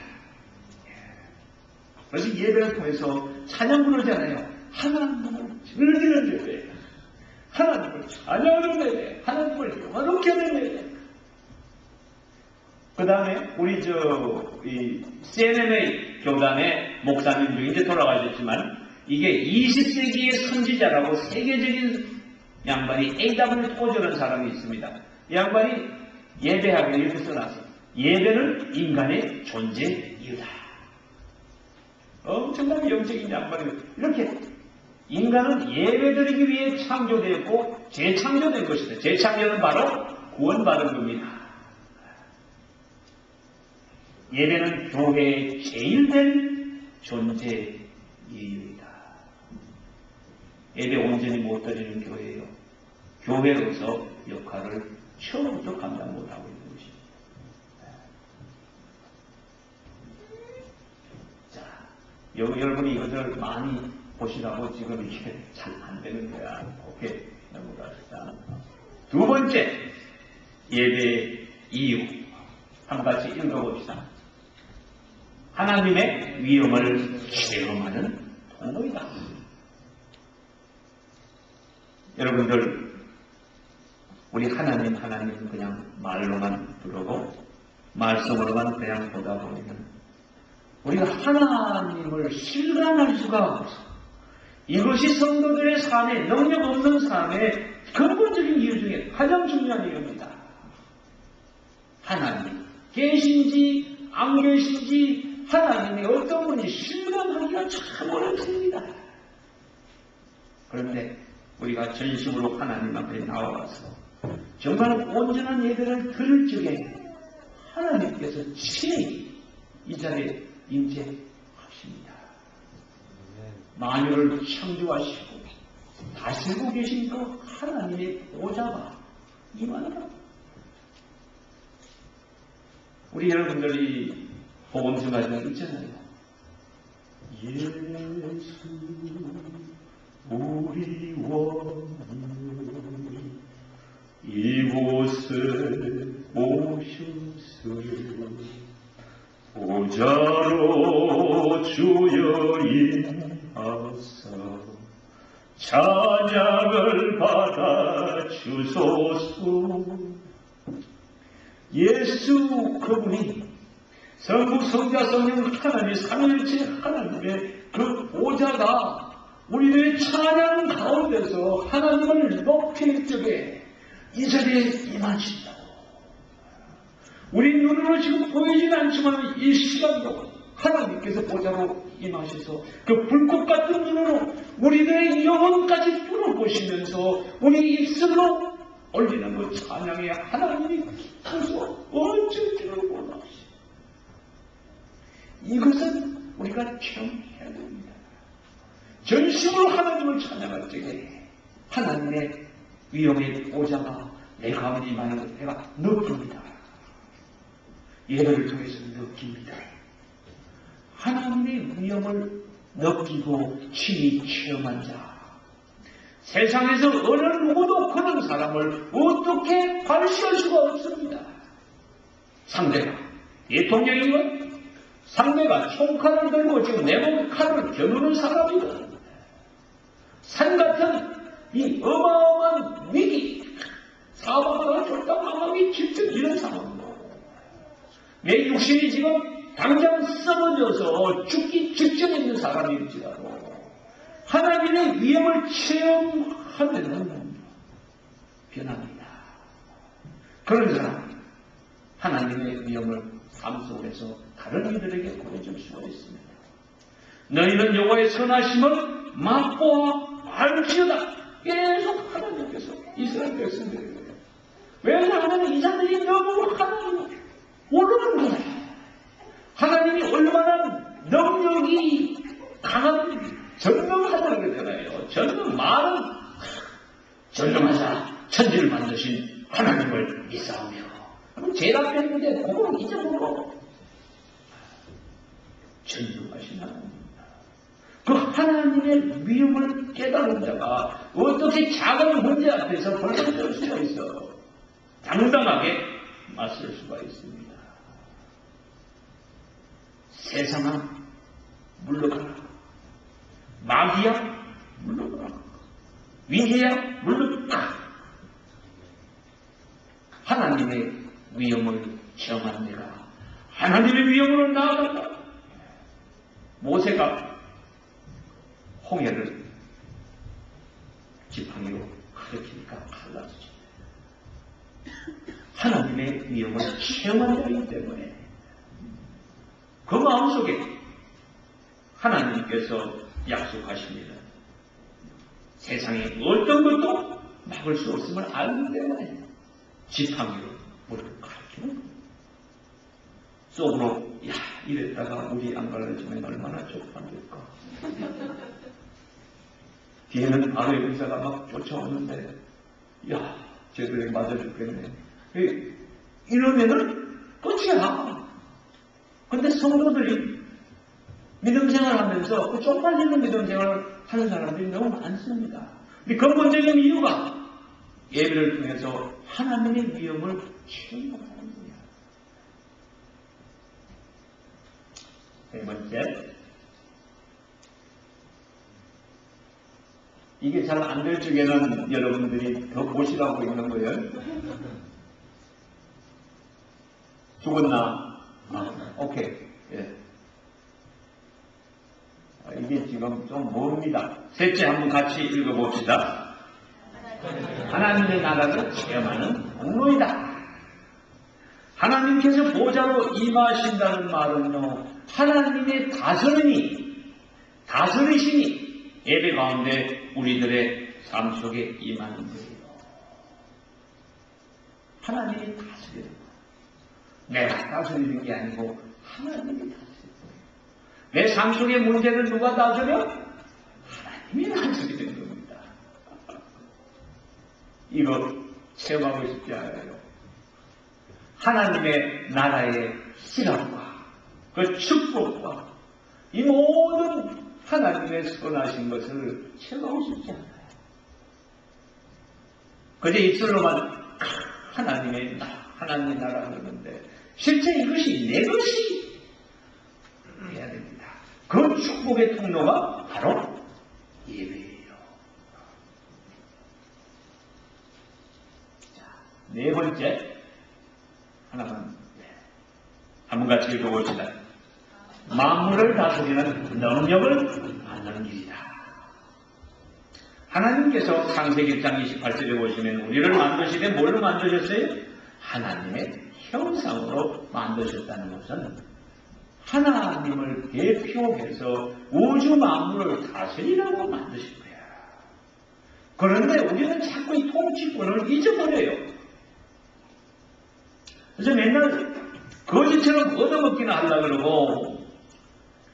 그래서 예배를 통해서 찬양 부르잖아요. 하나님을 즐기는 예배, 하나님을 찬양하는 예배, 하나님을 영화롭게 하는 예배. 그 다음에 우리 이 CNMA 교단의 목사님 중에 이제 돌아가셨지만 이게 20세기의 선지자라고 세계적인 양반이 A.W. 토저라는 사람이 있습니다. 이 양반이 예배하기를 이렇게 써놨어요. 예배는 인간의 존재 이유다. 엄청나게 영적인 양반이 이렇게 인간은 예배드리기 위해 창조되었고 재창조된 것이다. 재창조는 바로 구원받은 겁니다. 예배는 교회의 제일 된 존재 이유이다. 예배 온전히 못 드리는 교회예요. 교회로서 역할을 처음부터 감당 못하고 있는 것입니다. 자, 여러분이 이것을 많이 보시라고 지금 이게 잘 안 되는 거야. 오케이, 넘어갑시다. 두 번째, 예배의 이유. 한 같이 읽어봅시다. 하나님의 위엄을 체험하는 통로이다. 여러분들, 우리 하나님은 그냥 말로만 부르고 말씀으로만 그냥 보다 보면 우리가 하나님을 실감할 수가 없어. 이것이 성도들의 삶에, 능력 없는 삶의 근본적인 이유 중에 가장 중요한 이유입니다. 하나님 계신지 안 계신지 하나님이 어떤 분이 실감하기가 참 어렵습니다. 그런데 우리가 전심으로 하나님 앞에 나와서 정말 온전한 예배를 드릴 적에 하나님께서 친히 이 자리에 임재하십니다. 만유를 창조하시고 다스리고 계신 그 하나님의 보좌가 임하노라. 우리 여러분들이 복음서 가지고 있잖아요. 예수 우리 원이 이곳에 오셔서 보좌로 주여 임하사 찬양을 받아 주소서. 예수 그분이 성부 성자 성령 하나님 삼위일체 하나님의 그 보좌가 우리들의 찬양 가운데서 하나님을 높일 적에 이 자리에 임하신다고. 우리 눈으로 지금 보이진 않지만 이 시간도 하나님께서 보좌로 임하셔서 그 불꽃 같은 눈으로 우리들의 영혼까지 뚫어보시면서 우리 입술로 올리는 그 찬양에 하나님이 기뻐서 어쩔 줄을 몰랐어요. 이것은 우리가 체험해야 됩니다. 전심으로 하나님을 찬양할 적에 하나님의 위엄의 보좌가 내 가운데 임하는 것을 내가 느낍니다. 예배를 통해서 느낍니다. 하나님의 위엄을 느끼고 친히 체험한 자, 세상에서 어느 누구도 그런 사람을 어떻게 발시할 수가 없습니다. 상대가 대통령이건 상대가 총칼을 들고 지금 내 몸에 칼을 겨누는 사람이건 산같은 이 어마어마한 위기, 사방을 쫄딱 망하기 직전 이런 상황이고 내 육신이 지금 당장 썩어져서 죽기 직전에 있는 사람일지라도 하나님의 위엄을 체험하면 변합니다. 그런 사람, 하나님의 위엄을 삶 속에서 다른 이들에게 보여줄 수가 있습니다. 너희는 여호와의 선하심을 맛보아 알지어다. 계속 하나님께서 이스라엘 백성들에게. 왜냐하면 이 사람들이 너무 하나님을 모르는 거야. 하나님이 얼마나 능력이 강한 전능하다는 거잖아요. 전능 말은 전능하사 천지를 만드신 하나님을 믿사오며. 그럼 제가 뺐는데 그걸 잊어먹어. 전능하신 하나님. 그 하나님의 위엄을 깨달은 자가 어떻게 작은 문제 앞에서 벌벌 수가 있어. 당당하게 맞설 수가 있습니다. 세상아 물러가라. 마귀야 물러가라. 위계야 물러가라. 하나님의 위엄을 체험한 내가 하나님의 위엄으로 나아간다. 모세가 홍해를 지팡이로 가르치니까 갈라지죠. 하나님의 위엄을 체험한 자이기 때문에 그 마음속에 하나님께서 약속하십니다. 세상에 어떤 것도 막을 수 없음을 알기 때문에 지팡이로 물을 가르치는 거예요. 속으로 야 이랬다가 우리 안 갈라지면 얼마나 쪽팔릴까. 뒤에는 아로의 의사가 막 쫓아오는데 야 쟤들이 맞아 죽겠네. 이러면은 끝이야. 근데 성도들이 믿음생활 하면서 그 쪽팔리는 믿음생활을 하는 사람들이 너무 많습니다. 이 근본적인 이유가 예배를 통해서 하나님의 위엄을 체험하는 거야. 세 번째, 이게 잘 안 될 적에는 여러분들이 더 보시라고 있는 거예요. 죽었나? 오케이. 예. 이게 지금 좀 멉니다. 셋째 한번 같이 읽어봅시다. 하나님의 나라를 체험하는 공로이다. 하나님께서 보좌로 임하신다는 말은요, 하나님의 다스리심이 예배 가운데 우리들의 삶 속에 임하는 거예요. 하나님이 다스리는 거예요. 내가 다스리는 게 아니고 하나님이 다스리는 거예요. 내 삶 속의 문제를 누가 다스려? 하나님이 다스리는 겁니다. 이거 체험하고 싶지 않아요? 하나님의 나라의 실학과 그 축복과 이 모든 하나님의 선하신 것을 체험하고 싶지 않아요. 그저 입술로만 하나님 나라 하는데 실제 이것이 내 것이 해야 됩니다. 그 축복의 통로가 바로 예배예요. 자, 네 번째 하나만 한번 같이 읽어봅시다. 만물을 다스리는 능력을 받는 길이다. 하나님께서 창세기 1장 28절에 보시면 우리를 만드시되 뭘로 만드셨어요? 하나님의 형상으로 만드셨다는 것은 하나님을 대표해서 우주 만물을 다스리라고 만드신 거야. 그런데 우리는 자꾸 이 통치권을 잊어버려요. 그래서 맨날 거지처럼 얻어먹기나 하려고 그러고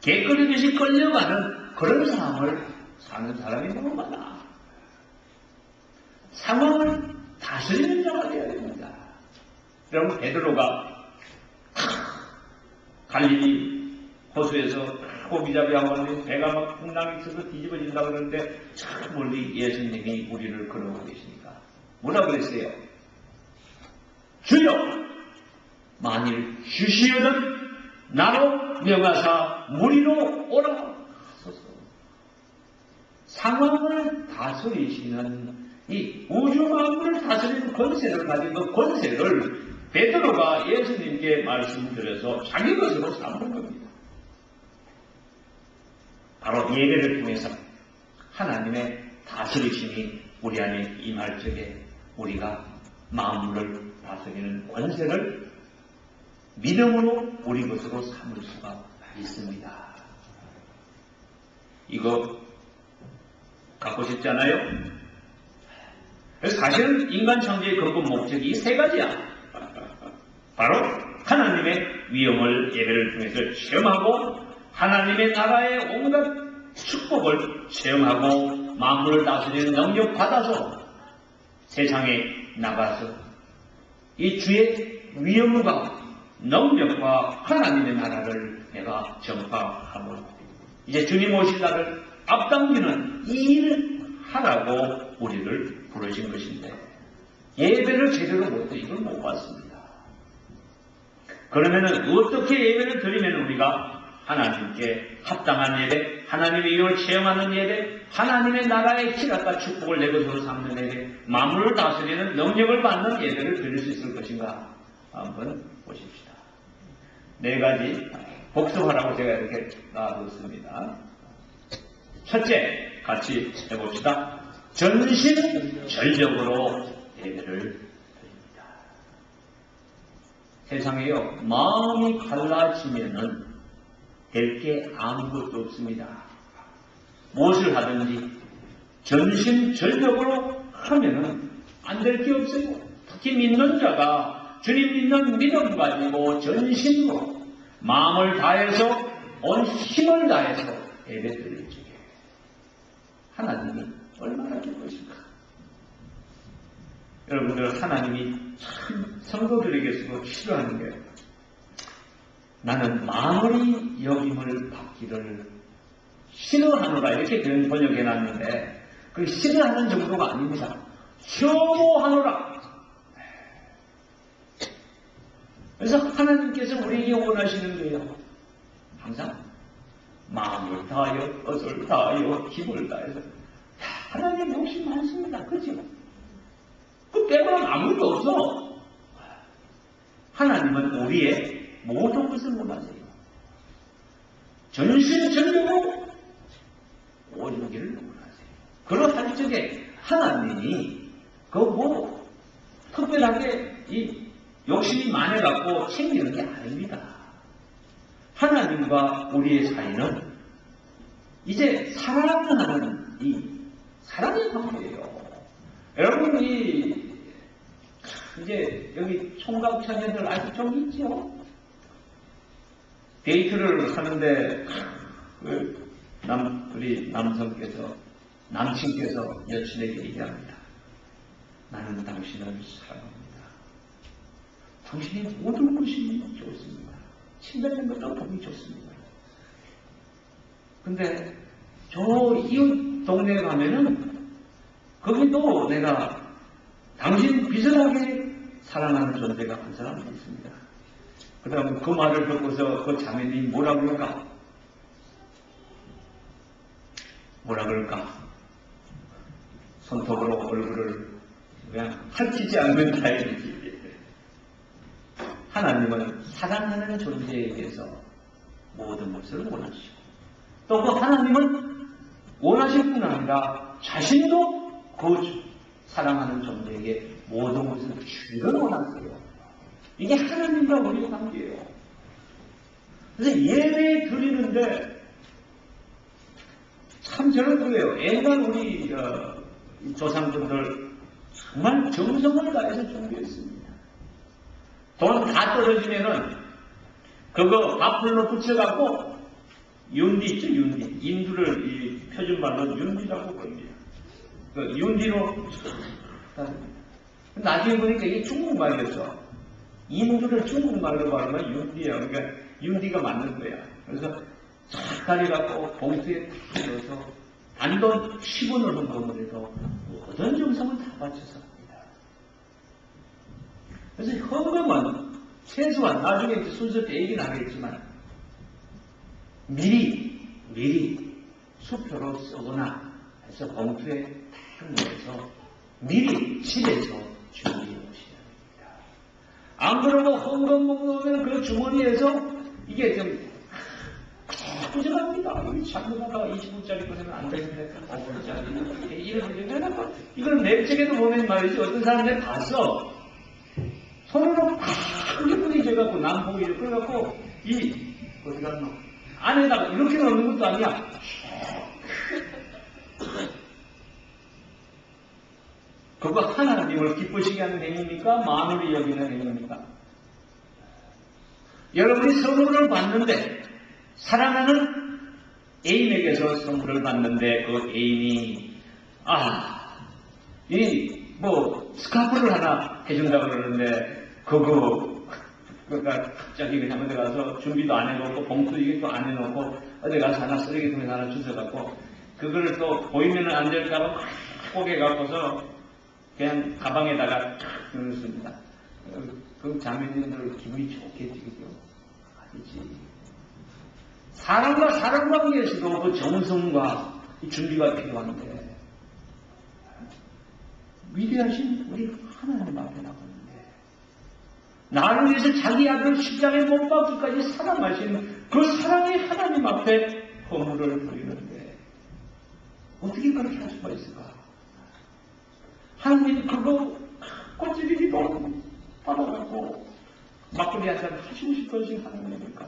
개끌이듯이 끌려가는 그런 삶을 사는 사람이 너무 많아. 상황을 다스리는 자가 되어야 됩니다. 그럼 베드로가 갈릴리 호수에서 고기잡이하고 배가 막 풍랑이 쳐서 뒤집어진다 그러는데 저 멀리 예수님이 우리를 걸어오고 계시니까 뭐라 그랬어요? 주여 만일 주시려는 나로 명하사 무리로 오라 하소서. 상황을 다스리시는 이 우주 만물을 다스리는 권세를 가진 그 권세를 베드로가 예수님께 말씀드려서 자기 것으로 삼는 겁니다. 바로 예배를 통해서 하나님의 다스리심이 우리 안에 임할 적에 우리가 만물을 다스리는 권세를 믿음으로 우리 것으로 삼을 수가 있습니다. 이거 갖고 싶잖아요? 그래서 사실은 인간 창조의 근본 목적이 이 세 가지야. 바로 하나님의 위엄을 예배를 통해서 체험하고 하나님의 나라의 온갖 축복을 체험하고 만물을 다스리는 능력 받아서 세상에 나가서 이 주의 위엄과 능력과 하나님의 나라를 내가 전파하고 이제 주님 오실 날을 앞당기는 이 일을 하라고 우리를 부르신 것인데 예배를 제대로 못해 이걸 못 봤습니다. 그러면은 어떻게 예배를 드리면 우리가 하나님께 합당한 예배, 하나님의 이름을 체험하는 예배, 하나님의 나라의 기락과 축복을 내 것으로 삼는 예배, 만물을 다스리는 능력을 받는 예배를 드릴 수 있을 것인가 한번 보십시다. 네 가지 복습하라고 제가 이렇게 놔뒀습니다. 첫째, 같이 해봅시다. 전심전력으로 예배를 드립니다. 세상에요, 마음이 갈라지면은 될 게 아무것도 없습니다. 무엇을 하든지 전심전력으로 하면은 안 될 게 없어요. 특히 믿는 자가 주님 믿는 믿음 가지고 전심으로 마음을 다해서 온 힘을 다해서 예배드릴 적에 하나님이 얼마나 기쁘실까. 여러분들 하나님이 참 성도들에게서도 싫어하는 게 나는 마무리 여김을 받기를 싫어하노라 이렇게 번역해놨는데 그 싫어하는 정도가 아닙니다. 혐오하노라. 그래서 하나님께서 우리에게 원하시는 게요. 항상 마음을 다하여 것을 다하여 힘을 다해서 하나님 욕심 많습니다. 그렇죠? 그 빼고는 아무것도 없어. 하나님은 우리의 모든 것을 원하세요. 전심전력으로 모든 길을 원하세요. 그러할 적에 하나님이 특별하게 이 욕심이 많아갖고 챙기는 게 아닙니다. 하나님과 우리의 사이는 이제 사랑하는 이 사랑의 관계예요. 여러분이 이제 여기 총각 청년들 아직 좀 있죠? 데이트를 하는데 우리 남친께서 여친에게 얘기합니다. 나는 당신을 사랑합니다. 당신의 모든 것이 좋습니다. 친다는 것도 보기 좋습니다. 근데 저 이웃 동네에 가면은 거기도 내가 당신 비슷하게 사랑하는 존재가 한 사람이 있습니다. 그 다음 그 말을 듣고서 그 자매님이 뭐라 그럴까? 손톱으로 얼굴을 그냥 핥히지 않는 타입이지. 하나님은 사랑하는 존재에게서 모든 것을 원하시고 또 그 하나님은 원하실 뿐 아니라 자신도 그 사랑하는 존재에게 모든 것을 주기를 원하세요. 이게 하나님과 우리의 관계예요. 그래서 예배 드리는데 참 저는 그래요. 옛날 우리 조상분들 정말 정성을 다해서 준비했습니다. 돈 다 떨어지면은 그거 밥풀로 붙여갖고 윤디 있죠, 윤디. 인두를 이 표준말로 윤디라고 부릅니다. 그 윤디로 나중에 보니까 이게 중국말이었어. 인두를 중국말로 발음하면 윤디야. 그러니까 윤디가 맞는 거야. 그래서 잘 갖고 봉투에 다 넣어서 단돈 10원을 헌금을 해서 모든 정성을 다 바쳐서 합니다. 그래서 헌금은 최소한 나중에 이제 순서 때 얘기는 하겠지만 미리 수표로 쓰거나 해서 봉투에 딱 넣어서 미리 집에서 준비해 놓으셔야 됩니다. 안 그러고 헌금 먹으면 그 주머니에서 이게 좀 부정합니다. 잘못하다가 20불짜리 꺼내면 안 되는데 5불짜리 이건 랩책에도 보면 말이지 어떤 사람들 봤어. 손으로 크게 뿌리져갖고 남보기를 끌어갖고 어디 갔노? 안에다가 이렇게 넣는 것도 아니야. 그거 하나님을 기쁘시게 하는 행위입니까? 만물이 여기는 행위입니까? 여러분이 선물을 받는데 사랑하는 애인에게서 선물을 받는데 그 애인이 스카프를 하나 해준다고 그러는데 그러니까 갑자기 그냥 어디 가서 준비도 안 해놓고 봉투 이게 또 안 해놓고 어디 가서 하나 쓰레기통에 하나 주워갖고 그거를 또 보이면 안 될까봐 꼬개 갖고서 그냥 가방에다가 탁 넣습니다. 그 자매님들 기분이 좋겠지, 그죠? 아니지. 사람과 사람 관계에서도 그 정성과 준비가 필요한데 위대하신 우리 하나님 앞에 나가는데 나를 위해서 자기 아들 십자가에 못 박기까지 사랑하신 그 사랑의 하나님 앞에 허물을 부리는데 어떻게 그렇게 할 수가 있을까? 하나님 그거 꼬치리기 돈 받아갖고 막걸리 한잔 하시고 싶으신 하나님입니까?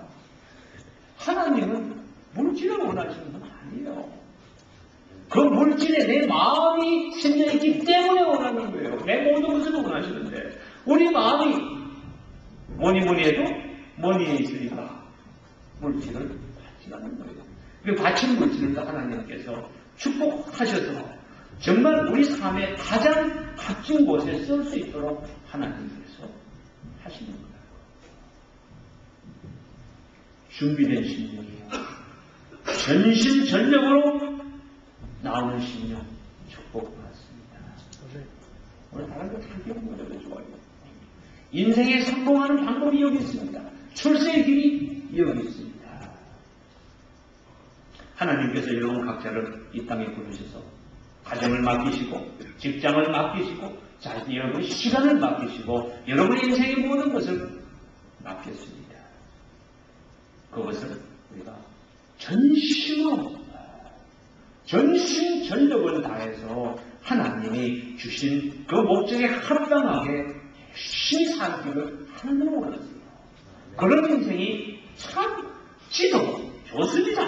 하나님은 물질을 원하시는 건 아니에요. 그 물질에 내 마음이 생겨있기 때문에 원하는 거예요. 내 모든 것을 원하시는데 우리 마음이 뭐니 해도 머니에 있으니까 물질을 받지 않는 거예요. 그 바친 물질을 하나님께서 축복하셔서 정말 우리 삶의 가장 값진 곳에 쓸 수 있도록 하나님께서 하시는 거예요. 준비된 심령이에요. 전심전력으로 나오는 심령 축복받습니다. 오늘 다른 거 다 기억나는 거 좋아요. 인생에 성공하는 방법이 여기 있습니다. 출세의 길이 여기 있습니다. 하나님께서 여러분 각자를 이 땅에 부르셔서 가정을 맡기시고 직장을 맡기시고 여러분 시간을 맡기시고 여러분의 인생의 모든 것을 맡겼습니다. 그것을 우리가 전심전력을 다해서 하나님이 주신 그 목적에 합당하게 열심히 살기를 하나님은 원하세요. 그런 인생이 참 지도 좋습니다.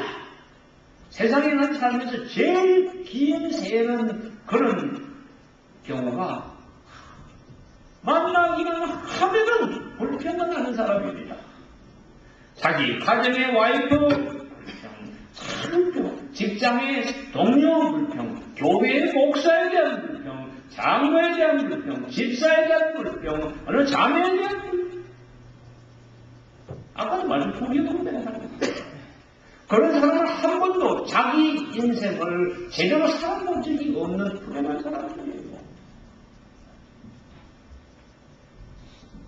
세상에 난 살면서 제일 긴 세는 그런 경우가 만나기만 하면은 불평만 하는 사람입니다. 자기 가정의 와이프 불평, 직장의 동료 불평, 교회의 목사에 대한 불평, 장로에 대한 불평, 집사에 대한 불평, 어느 자매에 대한 불평. 아까도 말씀 포기해도 되는 사람입니다. 그런 사람은 한 번도 자기 인생을 제대로 살아본 적이 없는 불행한 사람들이에요.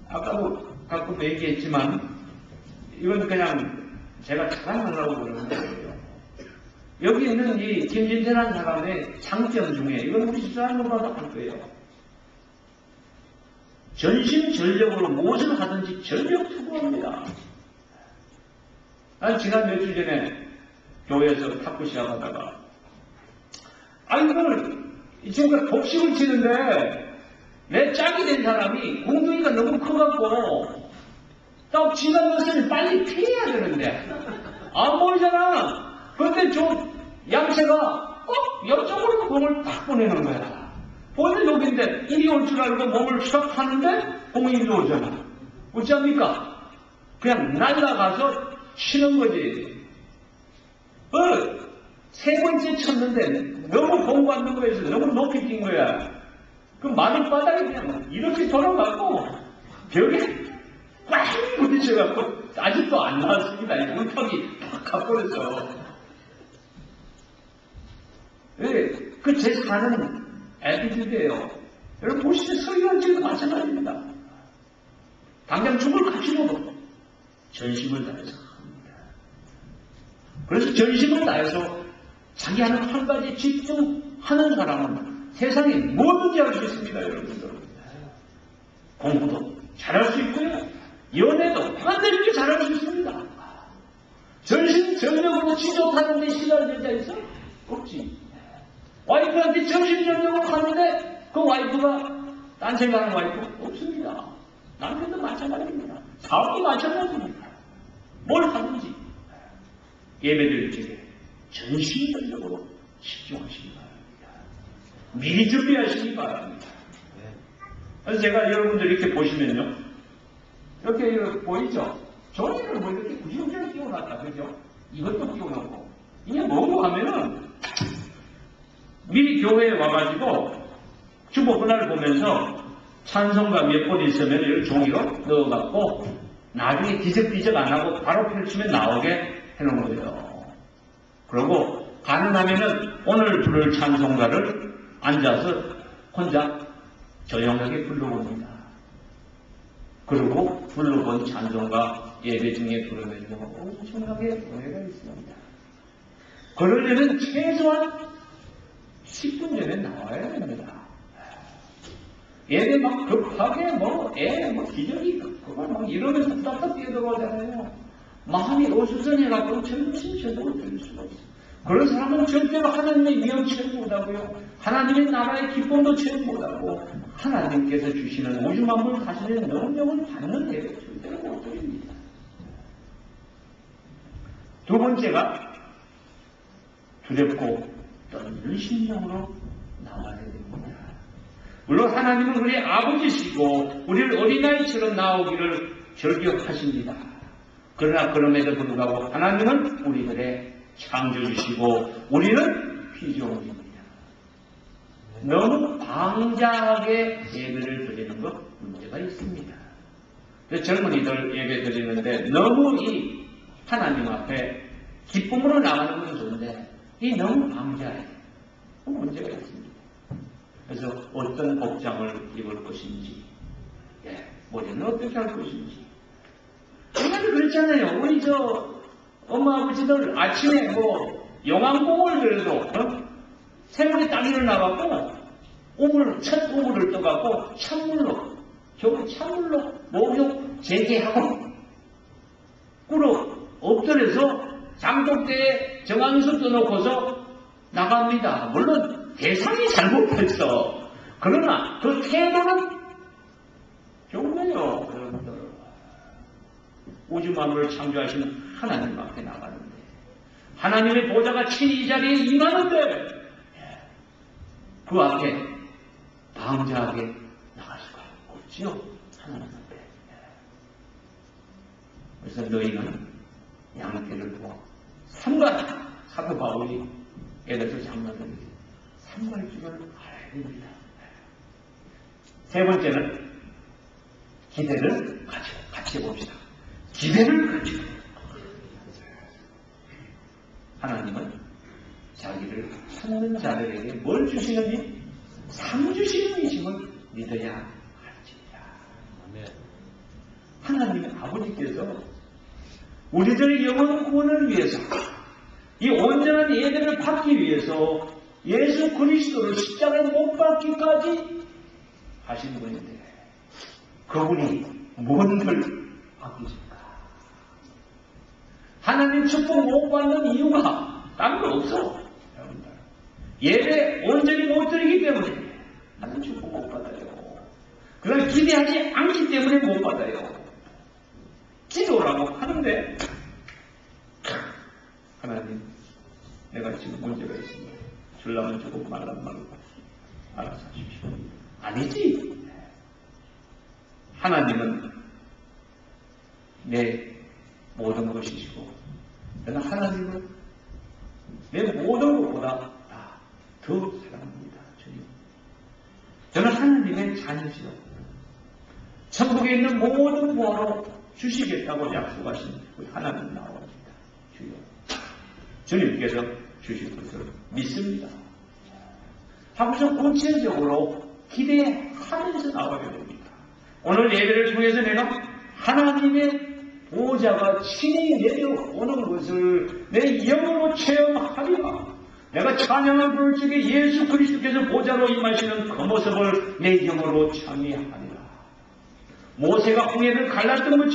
아까도 가끔 얘기했지만 이건 그냥 제가 자랑하려고 그러는 거예요. 여기 있는 이 김진태라는 사람의 장점 중에 이건 우리 집사람으로도 할 거예요. 전심전력으로 무엇을 하든지 전력투구합니다. 난 지난 며칠 전에 교회에서 탁구 시작하다가 이걸 지금 복식을 치는데 내 짝이 된 사람이 공둥이가 너무 커갖고 딱 지난 것을 빨리 피해야 되는데 안 보이잖아. 그런데 저 양채가 꼭 옆쪽으로 공을 딱 보내는 거야. 보내 여기인데 이리 올 줄 알고 몸을 촥 하는데 공이 이리 오잖아. 어찌합니까? 그냥 날아가서 치는 거지. 세 번째 쳤는데 너무 공 받는 거에서 너무 높이 뛴 거야. 그 마룻바닥에 그냥 이렇게 돌아가고 벽에 꽉 부딪혀갖고 아직도 안 나왔습니다. 이 물통이 팍 가버려서. 그 제 사는 애티튜드예요. 여러분 보시면 서기관 지도 마찬가지입니다. 당장 죽을 가치로도 전심을 다해서 합니다. 그래서 전심을 다해서 자기 하는 한 가지에 집중하는 사람은 세상에 뭐든지 할 수 있습니다, 여러분들. 공부도 잘할 수 있고요. 연애도 반드시 잘할 수 있습니다. 전심전력으로 지도하는 데 싫어하는 여자 있어? 없지. 와이프한테 전심전력으로 하는데 그 와이프가 딴 생각하는 와이프 없습니다. 남편도 마찬가지입니다. 사업도 마찬가지입니다. 뭘 하든지 예배드릴 적에 전심전력으로 집중하시기 바랍니다. 미리 준비하시기 바랍니다. 그래서 제가 여러분들 이렇게 보시면요, 이렇게 보이죠? 종이를 뭐 이렇게 구시구시하게 끼워놨다, 그죠? 이것도 끼워놓고 이게 뭐고 하면은 미리 교회에 와가지고 주보 그날 보면서 찬송가 몇 번 있으면 이렇게 종이로 넣어갖고 나중에 뒤적뒤적 안 하고 바로 펼치면 나오게 해놓은 거예요. 그리고 가능하면은 오늘 부를 찬송가를 앉아서 혼자 조용하게 불러봅니다. 그리고 불러본 찬송가 예배 중에 부르면 엄청나게 오해가 있습니다. 그러려면 최소한 10분 전에 나와야 됩니다. 예배 막 급하게 기적이 그걸 막 이러면서 딱딱 뛰어들어오잖아요. 마음이 어수선해갖고 정신체적으로 될 수가 있어요. 그런 사람은 절대로 하나님의 위엄 체험 못하고요. 하나님의 나라의 기쁨도 체험 못하고 하나님께서 주시는 우주 만물 다스리는 능력을 받는 예배 절대로 못 드립니다. 두 번째가 두렵고 떨리는 심령으로 나와야 됩니다. 물론 하나님은 우리 아버지시고 우리를 어린아이처럼 나오기를 절격하십니다. 그러나 그럼에도 불구하고 하나님은 우리들의 창조주시고 우리는 피조물입니다. 너무 방자하게 예배를 드리는 것 문제가 있습니다. 젊은이들 예배 드리는데 너무 이 하나님 앞에 기쁨으로 나가는 건 좋은데 이 너무 방자해. 문제가 있습니다. 그래서 어떤 복장을 입을 것인지, 머리는 어떻게 할 것인지. 옛날에 그랬잖아요. 우리 엄마 아버지들 아침에 영암공을 그래도 새벽에 딱 일어나갖고 첫 우물을 떠갖고 겨우 찬물로 목욕 재개하고 꿇어 엎드려서 장독대에 정한수 떠놓고서 나갑니다. 물론 대상이 잘못했어. 그러나 그 태도는 좋은 거예요. 여러분들. 우주 만물을 창조하신 하나님 앞에 나가는데 하나님의 보좌가 친히 이 자리에 임하는데 그 앞에 방자하게 나갈 수가 없지요. 하나님 앞에. 그래서 너희는 양떼를 보아 사도 바울이 에베소 장로들에게 삼갈줄을 알아야 됩니다. 세 번째는 기대를 같이 해봅시다. 기대를 가지고 하나님은 자기를 찾는 자들에게 뭘 주시는지 상 주시는 이심을 믿어야 할지니라. 하나님의 아버지께서 우리들의 영혼 구원을 위해서 이 온전한 예배를 받기 위해서 예수 그리스도를 십자가에 못 박기까지 하신 분인데 그분이 뭔들 아끼실까? 하나님 축복 못 받는 이유가 딴 거 없어. 여러분들. 예배 온전히 못 드리기 때문에 하나님 축복 못 받아요. 그걸 기대하지 않기 때문에 못 받아요. 기도라고 하는데 하나님 내가 지금 문제가 있습니다. 주려면 주고 말라면 말고 알아서 하십시오. 아니지. 하나님은 내 모든 것이시고 그러나 하나님은 내 모든 것보다 더 사랑합니다. 주님. 저는 하나님의 자녀시요. 천국에 있는 모든 부활로 주시겠다고 약속하신 그 하나님 나옵니다. 주여. 주님께서 주실 것을 믿습니다. 하고서 구체적으로 기대하면서 나와야 됩니다. 오늘 예배를 통해서 내가 하나님의 보좌가 친히 내려오는 것을 내 영으로 체험하리라. 내가 찬양을 부를 적에 예수 그리스도께서 보좌로 임하시는 그 모습을 내 영으로 참여하리라. 모세가 홍해를 갈랐던 것처럼